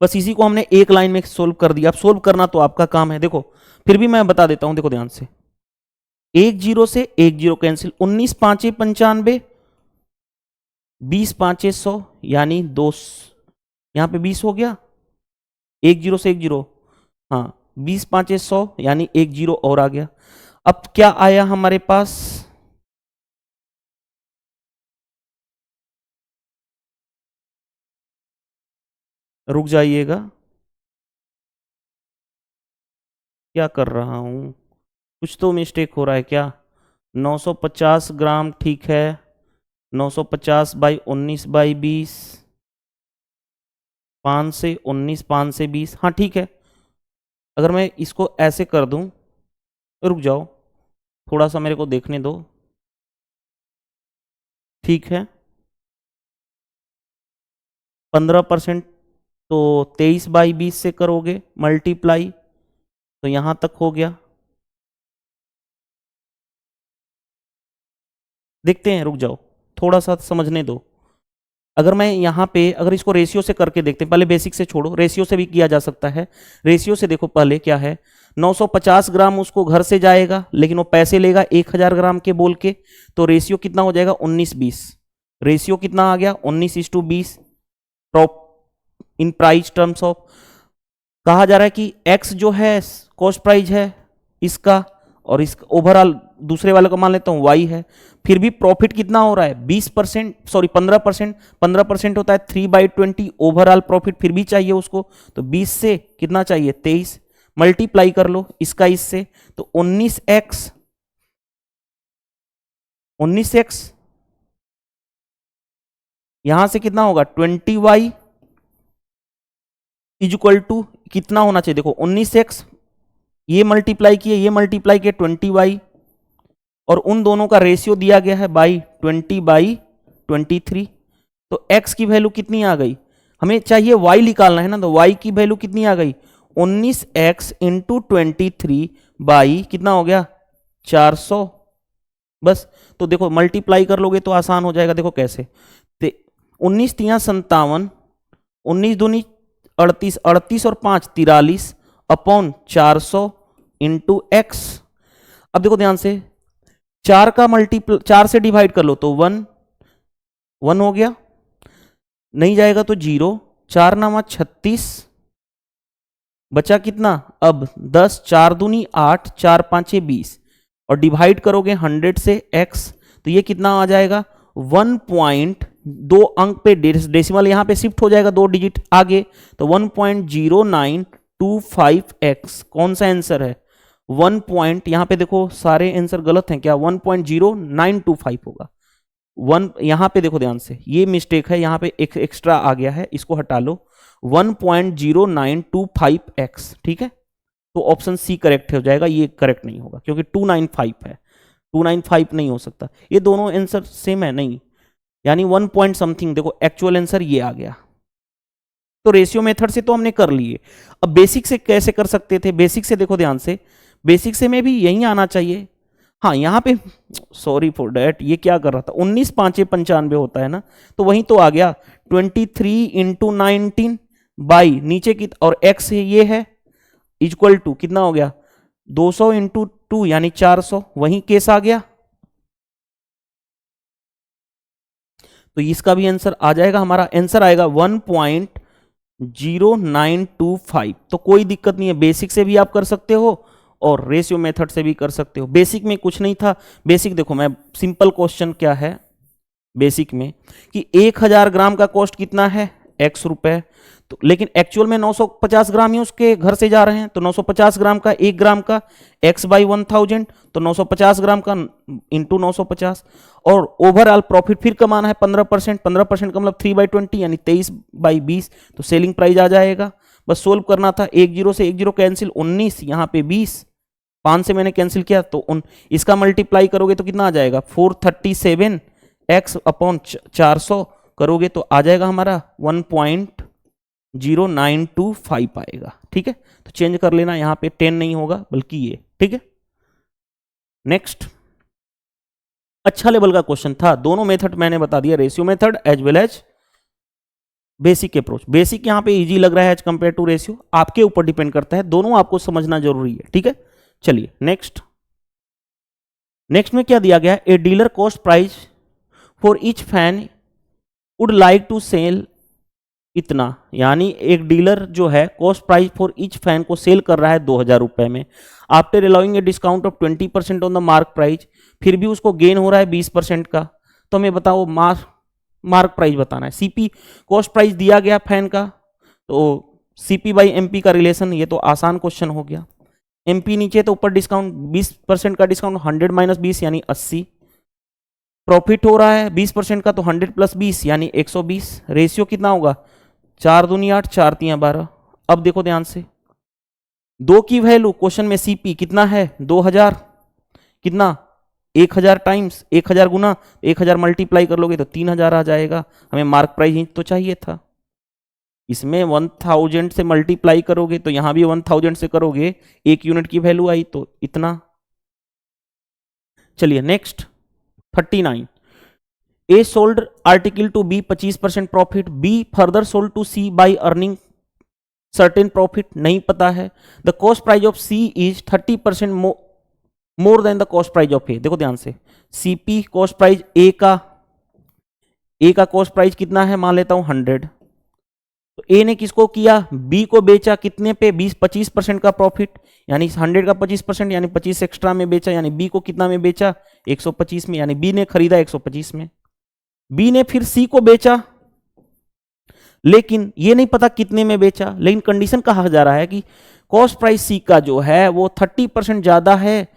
बस इसी को हमने एक लाइन में सोल्व कर दिया। अब सोल्व करना तो आपका काम है। देखो फिर भी मैं बता देता हूं, देखो ध्यान से, 1 0 से 1 0 कैंसिल, 19 5 95, 20 5 100, यानी 2, यहां पे 20 हो गया, 1 0 से 1 0, हाँ 20 5 100, यानी 1 0 और आ गया। अब क्या आया हमारे पास, रुक जाइएगा, क्या कर रहा हूं, कुछ तो मिस्टेक हो रहा है क्या। 950 ग्राम ठीक है, 950/19/20, 5 से 19, 5 से 20, हाँ ठीक है। अगर मैं इसको ऐसे कर दूं, रुक जाओ थोड़ा सा मेरे को देखने दो, ठीक है 15% तो 23/20 से करोगे मल्टीप्लाई, तो यहां तक हो गया। देखते हैं, रुक जाओ थोड़ा सा समझने दो। अगर मैं यहाँ पे अगर इसको रेशियो से करके देखते हैं, पहले बेसिक से छोड़ो, रेशियो से भी किया जा सकता है। रेशियो से देखो पहले क्या है, 950 ग्राम उसको घर से जाएगा, लेकिन वो पैसे लेगा 1000 ग्राम के बोल के, तो रेशियो कितना हो जाएगा 19/20। रेशियो कितना आ गया 19:20। इन प्राइस टर्म्स ऑफ कहा जा रहा है कि एक्स जो है कॉस्ट प्राइस है इसका, और इसका ओवरऑल दूसरे वाले को मान लेता हूं वाई है। फिर भी प्रॉफिट कितना हो रहा है 20%, सॉरी 15%। 15% होता है 3/20, ओवरऑल प्रॉफिट फिर भी चाहिए उसको, तो 20 से कितना चाहिए 23, मल्टीप्लाई कर लो इसका इससे, तो 19x, 19x यहां से कितना होगा 20y इज इक्वल टू कितना होना चाहिए, देखो 19x ये मल्टीप्लाई किए, ये मल्टीप्लाई किए 20y, और उन दोनों का रेशियो दिया गया है बाई 20/23। तो x की वैल्यू कितनी आ गई, हमें चाहिए y निकालना है ना, तो y की वैल्यू कितनी आ गई 19x इंटू 23 बाई कितना हो गया 400। बस तो देखो मल्टीप्लाई कर लोगे तो आसान हो जाएगा। देखो कैसे, 19 3 57, 19 दूनी 38, 38 और 5 43 अपॉन 400 इंटू एक्स। अब देखो ध्यान से, 4 का मल्टीप्ल 4 से डिवाइड कर लो तो 1 1 हो गया, नहीं जाएगा तो 0, 4 9 36, बचा कितना अब 10, 4 दूनी 8, 4 5 20, और डिवाइड करोगे 100 से x, तो ये कितना आ जाएगा 1.2 अंक पे डेसिमल यहां पे शिफ्ट हो जाएगा 2 डिजिट आगे, तो 1.0925x कौन सा आंसर है? 1 पॉइंट, यहां पे देखो सारे आंसर गलत हैं क्या? 1.0925 होगा। वन यहां पे देखो ध्यान से, ये मिस्टेक है, यहां पे एक एक्स्ट्रा आ गया है, इसको हटा लो। 1.0925x, ठीक है, तो ऑप्शन सी करेक्ट हो जाएगा, ये करेक्ट नहीं होगा क्योंकि 295 है, 295 नहीं हो सकता, ये दोनों आंसर सेम है नहीं, यानी 1 पॉइंट समथिंग। देखो एक्चुअल आंसर ये आ गया। तो रेशियो मेथड से तो हमने कर लिए, अब बेसिक से कैसे कर सकते थे? बेसिक से देखो ध्यान से, बेसिक से में भी यही आना चाहिए। हाँ यहाँ पे सॉरी फॉर डैट, ये क्या कर रहा था, 19 5 95 होता है ना, तो वहीं तो आ गया 23 इंटू 19 बाई नीचे की, और x ये है इक्वल टू कितना हो गया 200 इंटू 2 यानी 400, वहीं केस आ गया। तो इसका भी आंसर आ जाएगा, हमारा आंसर आएगा 1.0925। तो कोई दिक्कत नहीं है, बेसिक से भी आप कर सकते हो और रेशियो मेथड से भी कर सकते हो। बेसिक में कुछ नहीं था, बेसिक देखो मैं सिंपल क्वेश्चन क्या है बेसिक में कि 1000 ग्राम का कॉस्ट कितना है x रुपए, तो लेकिन एक्चुअल में 950 ग्राम ही उसके घर से जा रहे हैं, तो 950 ग्राम का 1 ग्राम का x बाई 1000, तो 950 ग्राम का इंटू 950, और ओवरऑल प्रॉफिट फिर कमाना है 15%, 15% का मतलब 3/20 यानी 23/20, तो सेलिंग प्राइस आ जाएगा। बस सोल्व करना था, 1 0 से 1 0 कैंसिल, 19 यहाँ पे 20, 5 से मैंने कैंसिल किया, तो इसका मल्टीप्लाई करोगे तो कितना आ जाएगा 437 x अपॉन 400 करोगे तो आ जाएगा हमारा 1.0925 आएगा। ठीक है, तो चेंज कर लेना, यहां पे 10 नहीं होगा बल्कि ये। ठीक है, नेक्स्ट अच्छा लेवल का क्वेश्चन था, दोनों मेथड मैंने बता दिया, ratio method as well as basic approach. Basic यहां पे इजी लग रहा है एज कंपेयर टू रेशियो, आपके ऊपर डिपेंड करता है, दोनों आपको समझना जरूरी है। ठीक है, चलिए नेक्स्ट में क्या दिया गया, a dealer cost price for each fan would like to sell इतना, यानी एक डीलर जो है cost price for each fan को सेल कर रहा है 2000 रुपए में, after allowing a discount of 20% on the mark price, फिर भी उसको गेन हो रहा है 20% का, तो हमें बताओ मार्क प्राइस बताना है। सीपी कॉस्ट प्राइस दिया गया फैन का, तो सीपी बाई एमपी का रिलेशन, ये तो आसान क्वेश्चन हो गया। एमपी नीचे तो ऊपर डिस्काउंट 20% का डिस्काउंट, 100 माइनस 20 यानी 80, प्रॉफिट हो रहा है 20% का, तो 100 प्लस 20 यानी 120, रेशियो कितना होगा 4 दूनी 8 4 3 12। अब देखो ध्यान से, 2 की वैल्यू क्वेश्चन में सीपी कितना है 2000, कितना 1000 टाइम्स 1000 गुना 1000 मल्टीप्लाई कर लोगे तो 3000 आ जाएगा, हमें मार्क प्राइस ही तो चाहिए था। इसमें 1000 से मल्टीप्लाई करोगे तो यहां भी 1000 से करोगे, 1 यूनिट की वैल्यू आई तो इतना। चलिए next 39, a sold article to B 25% profit, B further sold to C by earning certain profit, नहीं पता है। The cost price of C is 30% more than the cost price of A. देखो ध्यान से, सीपी कॉस्ट प्राइस ए का cost price कितना है, मान लेता हूं 100, तो ए ने किसको किया, बी को बेचा कितने पे 25% का प्रॉफिट, यानी 100 का 25% यानी 25 एक्स्ट्रा में बेचा, यानी बी को कितना में बेचा 125 में, यानी बी ने खरीदा 125 में। बी ने फिर सी को बेचा, लेकिन ये नहीं पता कितने में बेचा, लेकिन कंडीशन कहा जा रहा है कि कॉस्ट प्राइस सी का जो है वो 30% ज्यादा है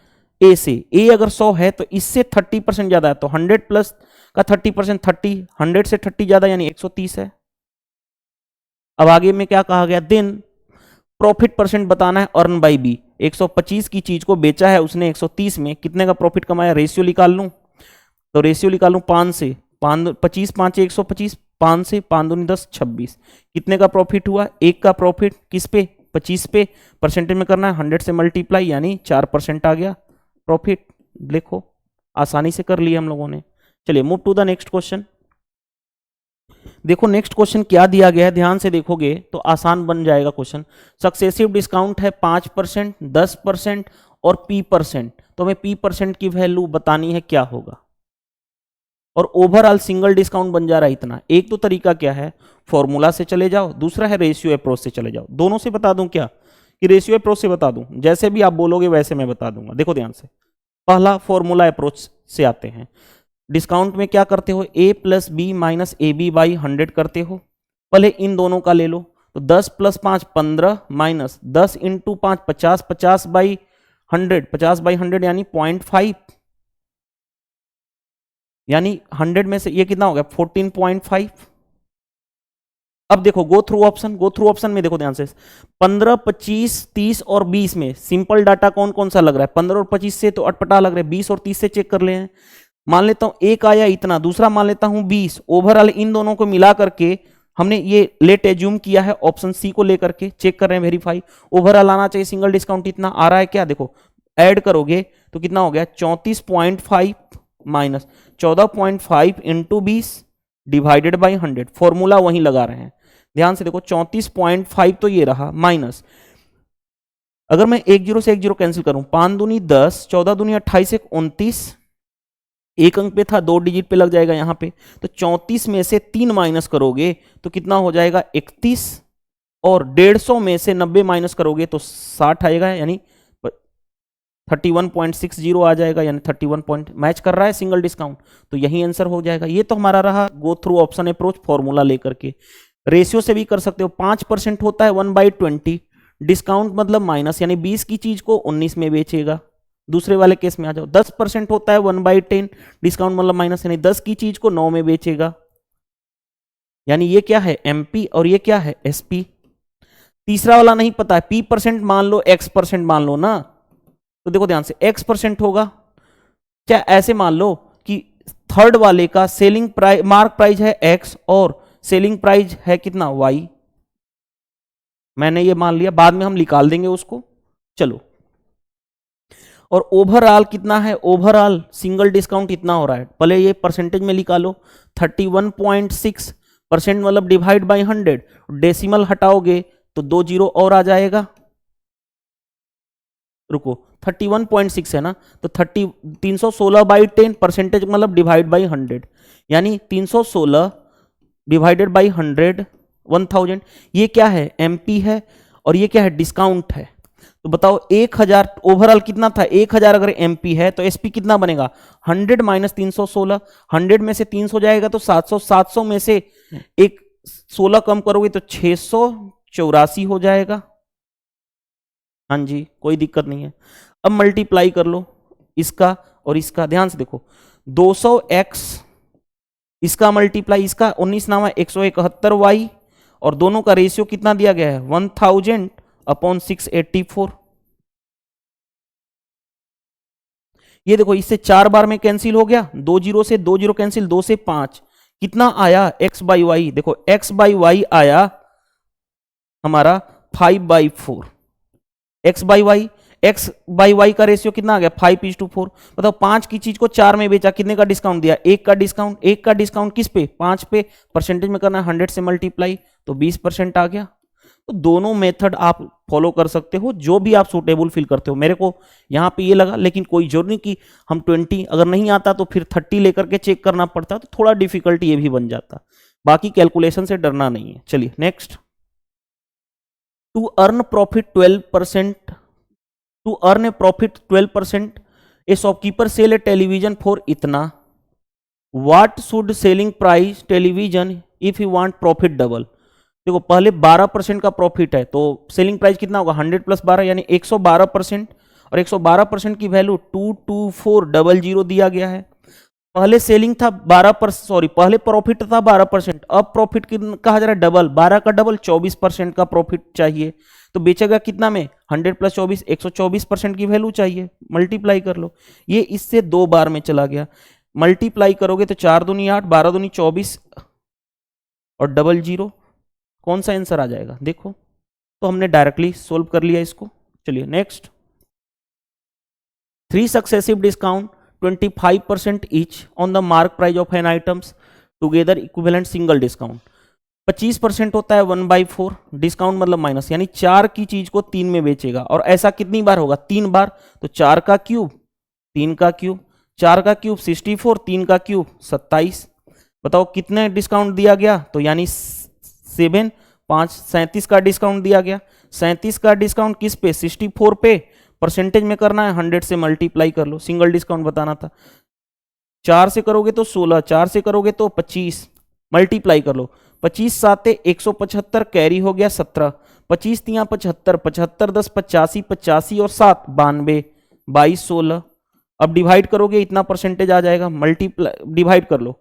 ए से। ए अगर 100 है तो इससे 30% ज्यादा है, तो 100 प्लस का 30% 30, 100 से 30 ज्यादा यानी 130 है। अब आगे में क्या कहा गया, देन प्रॉफिट परसेंट बताना है अर्न बाई बी, 125 की चीज को बेचा है उसने 130 में, कितने का प्रॉफिट कमाया, रेशियो निकाल लूं, तो रेशियो निकाल लूं 5 से, 25 5 125, 5 से 5 दूनी 10 26, कितने का प्रॉफिट हुआ, एक का प्रॉफिट किस पे 25 पे, परसेंटेज में करना है 100 से मल्टीप्लाई यानी 4% आ गया प्रॉफिट। देखो आसानी से कर लिया हम लोगों ने। चलिए move to the next question. देखो नेक्स्ट क्वेश्चन क्या दिया गया है, ध्यान से देखोगे तो आसान बन जाएगा क्वेश्चन। सक्सेसिव डिस्काउंट है 5%, 10% और P%, तो हमें P% की वैल्यू बतानी है क्या होगा, और ओवरऑल सिंगल डिस्काउंट बन जा रहा है इतना। एक तो तरीका क्या है, फॉर्मूला से चले जाओ, दूसरा है रेशियो अप्रोच से चले जाओ। दोनों से बता दूं क्या, कि रेशियो अप्रोच से बता दूं, जैसे भी आप बोलोगे वैसे मैं बता दूंगा। देखो ध्यान से, पहला फॉर्मूला अप्रोच से आते हैं, डिस्काउंट में क्या करते हो, a plus b minus a b by 100 करते हो। पहले इन दोनों का ले लो, तो 10 plus 5 15 minus 10 into 5 50, 50 by 100, 50 by 100 यानी 0.5, यानी 100 में से ये कितना हो गया 14.5। अब देखो गो थ्रू ऑप्शन में देखो ध्यान से, 15 25 30 और 20 में सिंपल डाटा कौन कौन सा लग रहा है, 15 और 25 से तो अटपटा लग रहा है, 20 और 30 से चेक कर ले हैं। मान लेता हूं एक आया इतना, दूसरा मान लेता हूं 20, ओवरऑल इन दोनों को मिला करके हमने ये लेट एज्यूम किया है ऑप्शन सी को लेकर के, चेक कर रहे हैं वेरीफाई। ओवरऑल आना चाहिए सिंगल डिस्काउंट, इतना आ रहा है क्या, देखो ऐड करोगे तो कितना हो गया 34.5 minus 14.5 into 20 divided by 100, formula वहीं लगा रहे हैं। ध्यान से देखो 34.5 तो ये रहा माइनस, अगर मैं एक जीरो से एक जीरो कैंसिल करूं, 5 दूनी 10, 14 दूनी 28, 29, एक अंक पे था 2 डिजिट पे लग जाएगा यहां पे, तो 34 में से 3 माइनस करोगे तो कितना हो जाएगा 31, और 150 में से 90 माइनस करोगे तो 60 आएगा, यानी 31.60 आ जाएगा, यानी 31 पॉइंट मैच कर रहा है सिंगल डिस्काउंट, तो यही आंसर हो जाएगा। ये तो हमारा रहा go through option approach formula लेकर के। रेशियो से भी कर सकते हो, 5% होता है 1/20, डिस्काउंट मतलब माइनस, यानी 20 की चीज को 19 में बेचेगा। दूसरे वाले केस में आ जाओ, 10% होता है 1/10, डिस्काउंट मतलब माइनस, यानी 10 की चीज को 9 में बेचेगा, यानी ये क्या है एमपी और ये क्या है एसपी। तीसरा वाला नहीं पता है, p% मान लो x% मान लो ना, तो देखो ध्यान से x% होगा क्या, ऐसे मान लो कि थर्ड वाले का सेलिंग प्राइस मार्क प्राइस है x और सेलिंग प्राइस है कितना y, मैंने ये मान लिया, बाद में हम निकाल देंगे उसको। चलो, और ओवरऑल कितना है, ओवरऑल सिंगल डिस्काउंट इतना हो रहा है, पहले ये परसेंटेज में निकालो, 31.6% मतलब डिवाइड बाय 100, डेसिमल हटाओगे तो 2 जीरो और आ जाएगा, रुको 31.6 है ना, तो 316/10 परसेंटेज मतलब डिवाइड बाई 100, यानी 316 डिवाइडेड बाई 100 1000, ये क्या है एमपी है और ये क्या है डिस्काउंट है। तो बताओ 1000 ओवरऑल कितना था, 1000 अगर एमपी है तो एसपी कितना बनेगा 100 माइनस 316, 100 में से 300 जाएगा तो 700, 700 में से एक 16 कम करोगे तो 684 हो जाएगा। हाँ जी, कोई दिक्कत नहीं है। अब मल्टीप्लाई कर लो इसका और इसका, ध्यान से देखो 200x इसका मल्टीप्लाई इसका 19 नामा 171y, और दोनों का रेशियो कितना दिया गया है 1000/684। ये देखो इससे 4 बार में कैंसिल हो गया, 2 जीरो से 2 जीरो कैंसिल, 2 से 5, कितना आया x/y, देखो x/y आया हमारा 5/4, x/y का रेशियो कितना आ गया 5:4। बताओ 5 की चीज को 4 में बेचा, कितने का डिस्काउंट दिया, 1 का डिस्काउंट, 1 का डिस्काउंट किस पे 5 पे, परसेंटेज में करना है 100 से मल्टीप्लाई तो 20% आ गया। तो दोनों मेथड आप फॉलो कर सकते हो, जो भी आप सूटेबल फील करते हो। मेरे को यहाँ पे ये लगा, लेकिन कोई जरूरी नहीं कि हम 20, अगर नहीं आता तो फिर 30 लेकर के चेक करना पड़ता, तो थोड़ा डिफिकल्ट ये भी बन जाता, बाकी कैलकुलेशन से डरना नहीं है। चलिए next, to earn profit 12%, a shopkeeper sell a television for इतना, what should selling price television if you want profit double. देखो पहले 12% का प्रॉफिट है तो सेलिंग प्राइस कितना होगा 100 + 12 यानी 112%, और 112% की वैल्यू 22400 दिया गया है। पहले सेलिंग था 12%, सॉरी पहले प्रॉफिट था 12%, अब प्रॉफिट कहा जा रहा है डबल, 12 का डबल 24% का प्रॉफिट चाहिए, तो बेचेगा कितना में 100 + 24 124% की वैल्यू चाहिए, मल्टीप्लाई कर लो। ये इससे 2 बार में चला गया, मल्टीप्लाई करोगे तो 4 दूनी 8, 12 दूनी 24 और 00, कौन सा आंसर आ जाएगा देखो। तो हमने डायरेक्टली सोल्व कर लिया इसको। चलिए next, 3 successive discount 25% each on the mark price of an items together equivalent single discount, 25% होता है 1/4, डिस्काउंट मतलब माइनस, यानी 4 की चीज को 3 में बेचेगा, और ऐसा कितनी बार होगा 3 बार, तो 4 का क्यूब 3 का क्यूब, 4 का क्यूब 64, 3 का क्यूब 27। बताओ कितने डिस्काउंट दिया गया, तो यानी 7 5 37 का डिस्काउंट दिया गया। 37 का डिस्काउंट किस पे 64 पे, परसेंटेज में करना है 100 से मल्टीप्लाई कर लो, सिंगल डिस्काउंट बताना था। 4 से करोगे तो 16, 4 से करोगे तो 25, मल्टीप्लाई कर लो। 25 साते 175, कैरी हो गया 17, 25 तिया 75, 75 10 85, 85 और 7 92, 22 16। अब डिवाइड करोगे इतना परसेंटेज आ जाएगा, मल्टीप्लाई डिवाइड कर लो।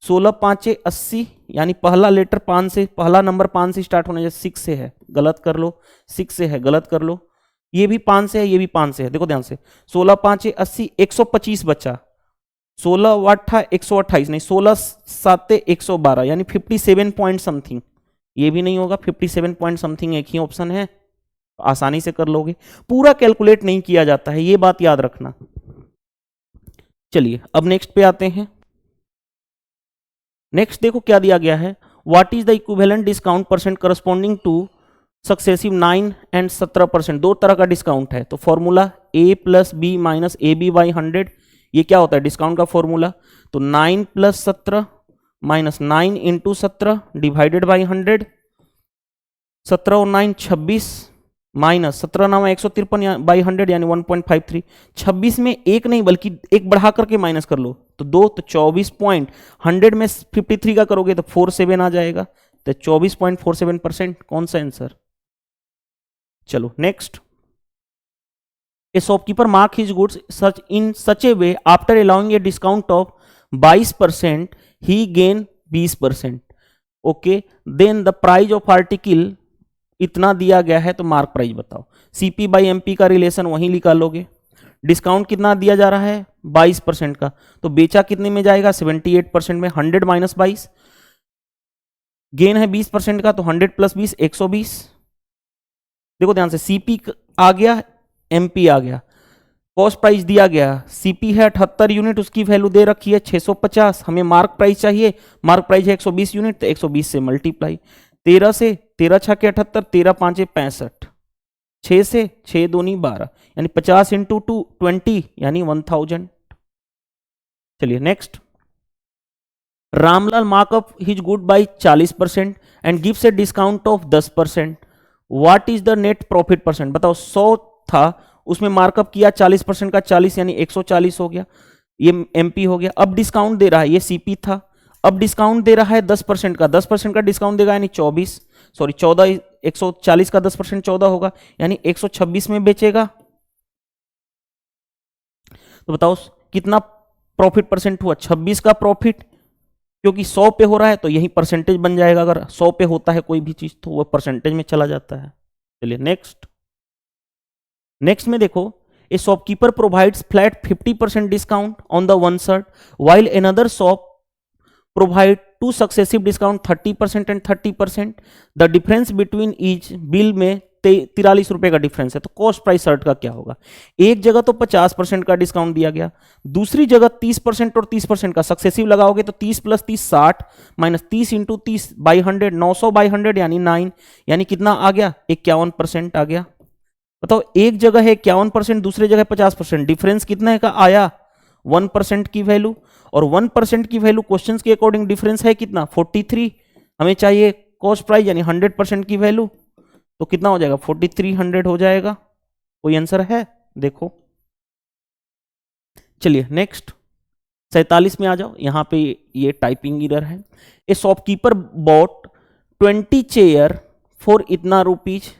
16 5 80, यानी पहला लेटर 5 से, पहला नंबर 5 से स्टार्ट होना चाहिए, 6 से है, गलत कर लो, 6 से है, गलत कर लो, ये भी 5 से है, ये भी 5 से है, देखो ध्यान से। 16 5 80, 125 बचा, 16 8 128 नहीं, 16 7 112, यानी 57 पॉइंट समथिंग। ये भी नहीं होगा, 57 पॉइंट समथिंग एक ही ऑप्शन है, आसानी से कर लोगे। पूरा कैलकुलेट नहीं किया जाता है, ये बात याद रखना। चलिए अब नेक्स्ट पे आते हैं। नेक्स्ट देखो क्या दिया गया है, what is the equivalent discount percent corresponding to successive 9 and 17%। दो तरह का डिस्काउंट है, तो formula a plus b minus a b by 100, ये क्या होता है डिस्काउंट का फॉर्मूला। तो 9 plus 17 minus 9 into 17 divided by 100, 17 और 9 26, माइनस 17 9 153 बाई 100 यानी 1.53। 26 में एक नहीं बल्कि एक बढ़ा करके माइनस कर लो, तो 2, तो 24 पॉइंट, 100 में 53 का करोगे तो 47 आ जाएगा, तो 24.47%। कौन सा आंसर। चलो next. A shopkeeper mark his goods such in such a way after allowing a discount of 22% he gain 20%। Okay, then the price of article इतना दिया गया है, तो मार्क प्राइस बताओ। सीपी बाई एमपी का रिलेशन वहीं निकालोगे। डिस्काउंट कितना दिया जा रहा है 22% का, तो बेचा कितने में जाएगा 78% में, 100 माइनस 22। गेन है 20% का, तो 100 प्लस 20 120। देखो ध्यान से, सीपी आ गया, एमपी आ गया, कॉस्ट प्राइस दिया गया, सीपी है 78 यूनिट, उसकी वैल्यू दे रखी है 650, हमें मार्क प्राइस चाहिए, मार्क प्राइस है 120 यूनिट, तो 120 से मल्टीप्लाई, 13 से, 13 छः के 78, 13 5 65, 6 से 6 दूनी 12, यानी 50 इंटू 2 20, यानी 1000। चलिए next. Ramlal markup his good by 40% and gives A discount of 10%। What is the net profit percent, बताओ। 100 था, उसमें मार्कअप किया 40% का, 40 यानी 140 हो गया, ये एमपी हो गया। अब डिस्काउंट दे रहा है, ये सीपी था, अब डिस्काउंट दे रहा है 10% का, 10% का डिस्काउंट देगा यानी 24, सॉरी 14, 140 का 10% 14 होगा, यानी 126 में बेचेगा। तो बताओ कितना प्रॉफिट परसेंट हुआ, 26 का प्रॉफिट, क्योंकि 100 पे हो रहा है तो यही परसेंटेज बन जाएगा। अगर 100 पे होता है कोई भी चीज तो वह परसेंटेज में चला जाता है। चलिए नेक्स्ट। नेक्स्ट में देखो, ए shopkeeper provides flat 50% discount on the one shirt while another shop provide two successive discount 30% and 30%. The difference between each bill में 43 रुपए का डिफरेंस है, तो कॉस्ट प्राइस शर्ट का क्या होगा। एक जगह तो 50% का डिस्काउंट दिया गया, दूसरी जगह 30% और 30% का सक्सेसिव लगाओगे तो 30 plus 30 60 minus 30 into 30 by 100, 900 by 100 यानी 9, यानी कितना आ गया 51% आ गया। बताओ एक जगह है 51%, दूसरी जगह 50%, डिफरेंस कितना है का आया 1% की वैल्यू, और 1% की वैल्यू क्वेश्चंस के अकॉर्डिंग डिफरेंस है कितना 43, हमें चाहिए कॉस्ट प्राइस यानी 100% की वैल्यू, तो कितना हो जाएगा 4300 हो जाएगा। कोई आंसर है देखो। चलिए नेक्स्ट 47 में आ जाओ, यहां पे ये टाइपिंग एरर है। A shopkeeper bought 20 chair for इतना rupees,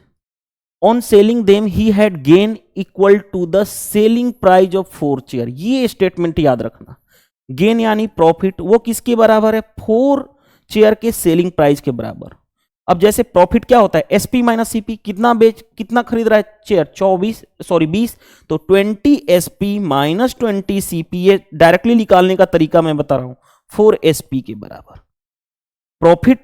on selling them he had gain equal to the selling price of 4 chair. ये स्टेटमेंट याद रखना, गेन यानी प्रॉफिट, वो किसके बराबर है 4 चेयर के सेलिंग प्राइस के बराबर। अब जैसे प्रॉफिट क्या होता है एसपी माइनस सीपी, कितना खरीद रहा है चेयर 20, तो 20 एसपी माइनस 20 सीपी, ये डायरेक्टली निकालने का तरीका मैं बता रहा हूं, 4 एसपी के बराबर। प्रॉफिट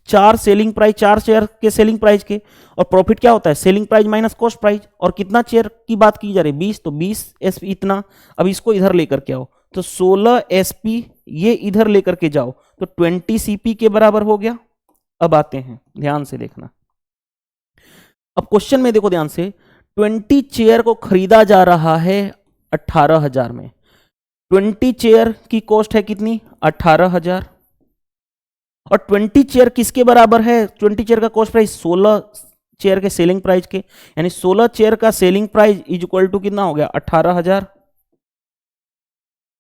4 सेलिंग प्राइस, 4 चेयर के सेलिंग प्राइस के, और प्रॉफिट क्या होता है selling price minus cost price, और कितना चेयर की बात की जा रही है 20, तो 20 एसपी इतना। अब इसको इधर लेकर के आओ, तो 16 एसपी ये इधर लेकर के जाओ, तो 20 सीपी के बराबर हो गया। अब आते हैं, ध्यान से देखना। अब क्वेश्चन में देखो ध्यान से, 20 चेयर को खरीदा जा रहा है 18,000 में, 20 चेयर की कॉस्ट है कितनी 18,000, और 20 चेयर किसके बराबर है, 20 चेयर का कॉस्ट प्राइस 16 चेयर के सेलिंग प्राइस के, यानी 16 चेयर का selling price is equal to कितना हो गया 18,000।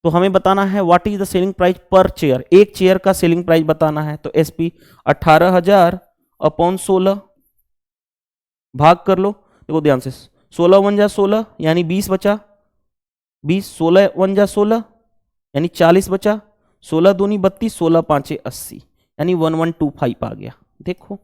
तो हमें बताना है what is the selling price per chair, एक चेयर का सेलिंग प्राइस बताना है। तो एसपी 18,000 अपॉन 16 भाग कर लो, देखो ध्यान से, 16 वन जा 16 यानी 20 बचा, 20, 16 वन जा 16 यानी 40 बचा, 16 दूनी 32, 16 पांचे 80 यानी 1125 आ गया। देखो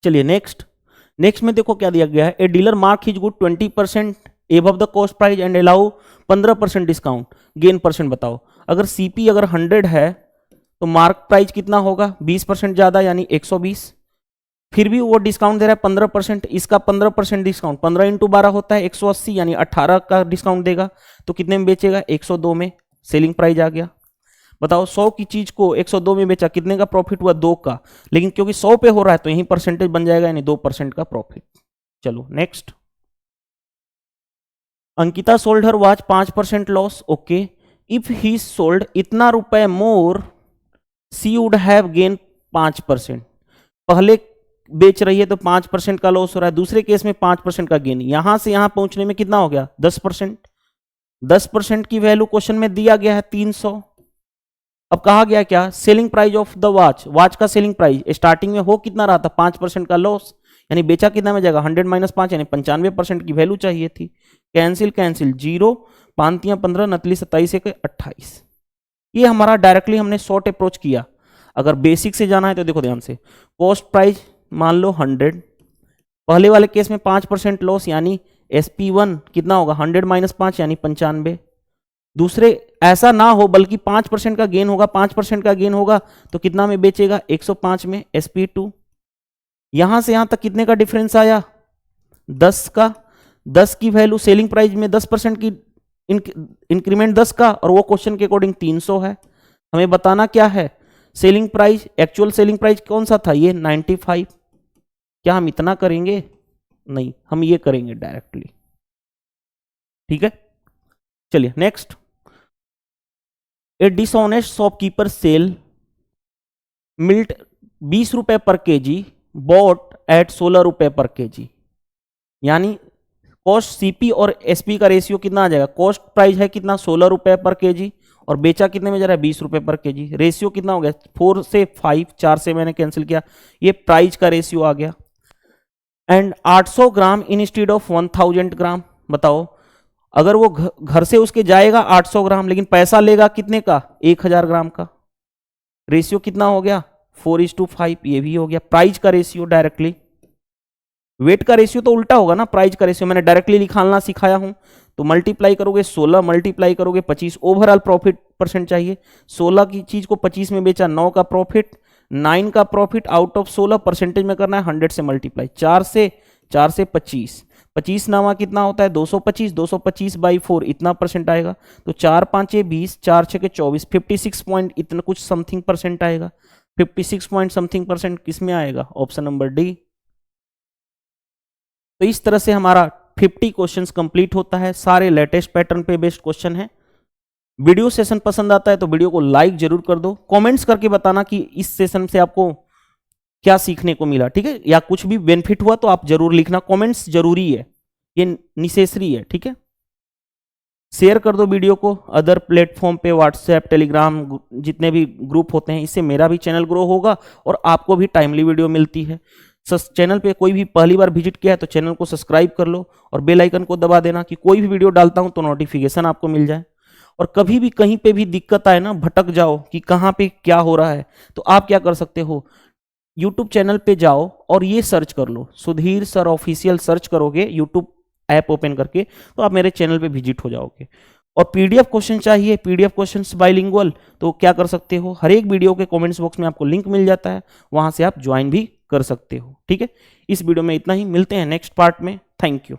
चलिए नेक्स्ट में देखो क्या दिया गया है, ए dealer mark his good 20% above the cost price and allow 15% discount, gain percent बताओ। अगर सीपी अगर 100 है तो मार्क प्राइस कितना होगा, 20% ज्यादा यानी 120, फिर भी वो डिस्काउंट दे रहा है 15%, इसका 15% डिस्काउंट 15 इंटू 12 होता है 180 यानी 18 का डिस्काउंट देगा, तो कितने में बेचेगा, 102 में सेलिंग प्राइस आ गया। बताओ 100 की चीज को 102 में बेचा, कितने का प्रॉफिट हुआ, 2 का, लेकिन क्योंकि 100 पे हो रहा है तो यही परसेंटेज बन जाएगा यानी 2% का प्रॉफिट। चलो next, Ankita sold her watch 5% loss, okay, if he sold इतना रुपए मोर सी वुड हैव गेन 5%, पहले बेच रही है तो 5% का लॉस हो रहा है, दूसरे केस में 5% का गेन, यहां से यहां पहुंचने में कितना हो गया, 10%। 10% की वैल्यू क्वेश्चन में दिया गया है 300। अब कहा गया क्या, selling price of the watch का सेलिंग प्राइस स्टार्टिंग में हो कितना रहा था, 5% का लॉस, यानी बेचा कितना में जाएगा, 100 माइनस 5 यानी 95% की वैल्यू चाहिए थी। कैंसिल 0, 5 15, नतली 27 1 28। ये हमारा डायरेक्टली हमने शॉर्ट अप्रोच किया। अगर बेसिक से जाना है तो देखो ध्यान से, कॉस्ट प्राइस मान लो 100, पहले वाले केस में 5% लॉस यानी SP1 कितना होगा, 100 माइनस 5 यानी 95। दूसरे ऐसा ना हो बल्कि 5% का गेन होगा, 5% का गेन होगा तो कितना में बेचेगा, 105 में SP2। यहां से यहां तक कितने का डिफरेंस आया, 10 का, 10 की वैल्यू सेलिंग प्राइस में 10% की इंक्रीमेंट 10 का, और वो क्वेश्चन के अकॉर्डिंग 300 है। हमें बताना क्या है, selling price, actual selling price कौन सा था, ये 95। क्या हम इतना करेंगे, नहीं, हम ये करेंगे डायरेक्टली, ठीक है। चलिए next, a dishonest shopkeeper sell milk 20 रुपए पर केजी, बॉट एट 16 रुपए पर केजी, यानी कॉस्ट सीपी और एसपी का रेशियो कितना आ जाएगा, कॉस्ट प्राइस है कितना 16 रुपए पर केजी और बेचा कितने में जा रहा है 20 रुपए पर केजी, रेशियो कितना हो गया 4 से 5, 4 से मैंने कैंसिल किया, ये प्राइस का रेशियो आ गया। एंड 800 ग्राम इंस्टेड ऑफ 1000 ग्राम, बताओ अगर वो घर से उसके जाएगा 800 ग्राम लेकिन पैसा लेगा कितने का, 1000 ग्राम का, रेशियो कितना हो गया 4:5, ये भी हो गया प्राइस का रेशियो डायरेक्टली। वेट का रेशियो तो उल्टा होगा ना, प्राइस का रेशियो मैंने डायरेक्टली निकालना सिखाया हूं, तो मल्टीप्लाई करोगे 16, मल्टीप्लाई करोगे 25, ओवरऑल प्रॉफिट परसेंट चाहिए, 16 की चीज को 25 में बेचा, 9 का प्रॉफिट, 9 का प्रॉफिट आउट ऑफ 16 परसेंटेज में करना है 100 से मल्टीप्लाई, 4 से 25, 25 नामा कितना होता है 225, 225 बाई 4 इतना परसेंट आएगा, तो 4 5 20, 4 6 24, 56 पॉइंट इतना कुछ समथिंग परसेंट आएगा, 56 पॉइंट समथिंग परसेंट किसमें आएगा, ऑप्शन नंबर डी। तो इस तरह से हमारा 50 क्वेश्चंस कंप्लीट होता है, सारे लेटेस्ट पैटर्न पे बेस्ड क्वेश्चन है। वीडियो सेशन पसंद आता है तो वीडियो को लाइक जरूर कर दो, कमेंट्स करके बताना कि इस सेशन से आपको क्या सीखने को मिला, ठीक है, या कुछ भी बेनिफिट हुआ तो आप जरूर लिखना, कमेंट्स जरूरी है, ये नेसेसरी है, ठीक है। शेयर कर दो वीडियो को अदर प्लेटफॉर्म पे, व्हाट्सएप, टेलीग्राम, जितने भी ग्रुप होते हैं, इससे मेरा भी चैनल ग्रो होगा और आपको भी टाइमली वीडियो मिलती है। चैनल पे कोई भी पहली बार विजिट किया है तो चैनल को सब्सक्राइब कर लो और बेल आइकन को दबा देना कि कोई भी वीडियो डालता हूं तो नोटिफिकेशन आपको मिल जाए। और कभी भी कहीं पे भी दिक्कत आए ना, भटक जाओ कि कहाँ पे क्या हो रहा है, तो आप क्या कर सकते हो, यूट्यूब चैनल पे जाओ और ये सर्च कर लो, सुधीर सर ऑफिशियल सर्च करोगे यूट्यूब ऐप ओपन करके तो आप मेरे चैनल पे विजिट हो जाओगे। और पीडीएफ क्वेश्चन चाहिए, पीडीएफ क्वेश्चंस बाइलिंगुअल, तो क्या कर सकते हो, हर एक वीडियो के कमेंट्स बॉक्स में आपको लिंक मिल जाता है, वहां से आप ज्वाइन भी कर सकते हो, ठीक है। इस वीडियो में इतना ही, मिलते हैं नेक्स्ट पार्ट में, थैंक यू।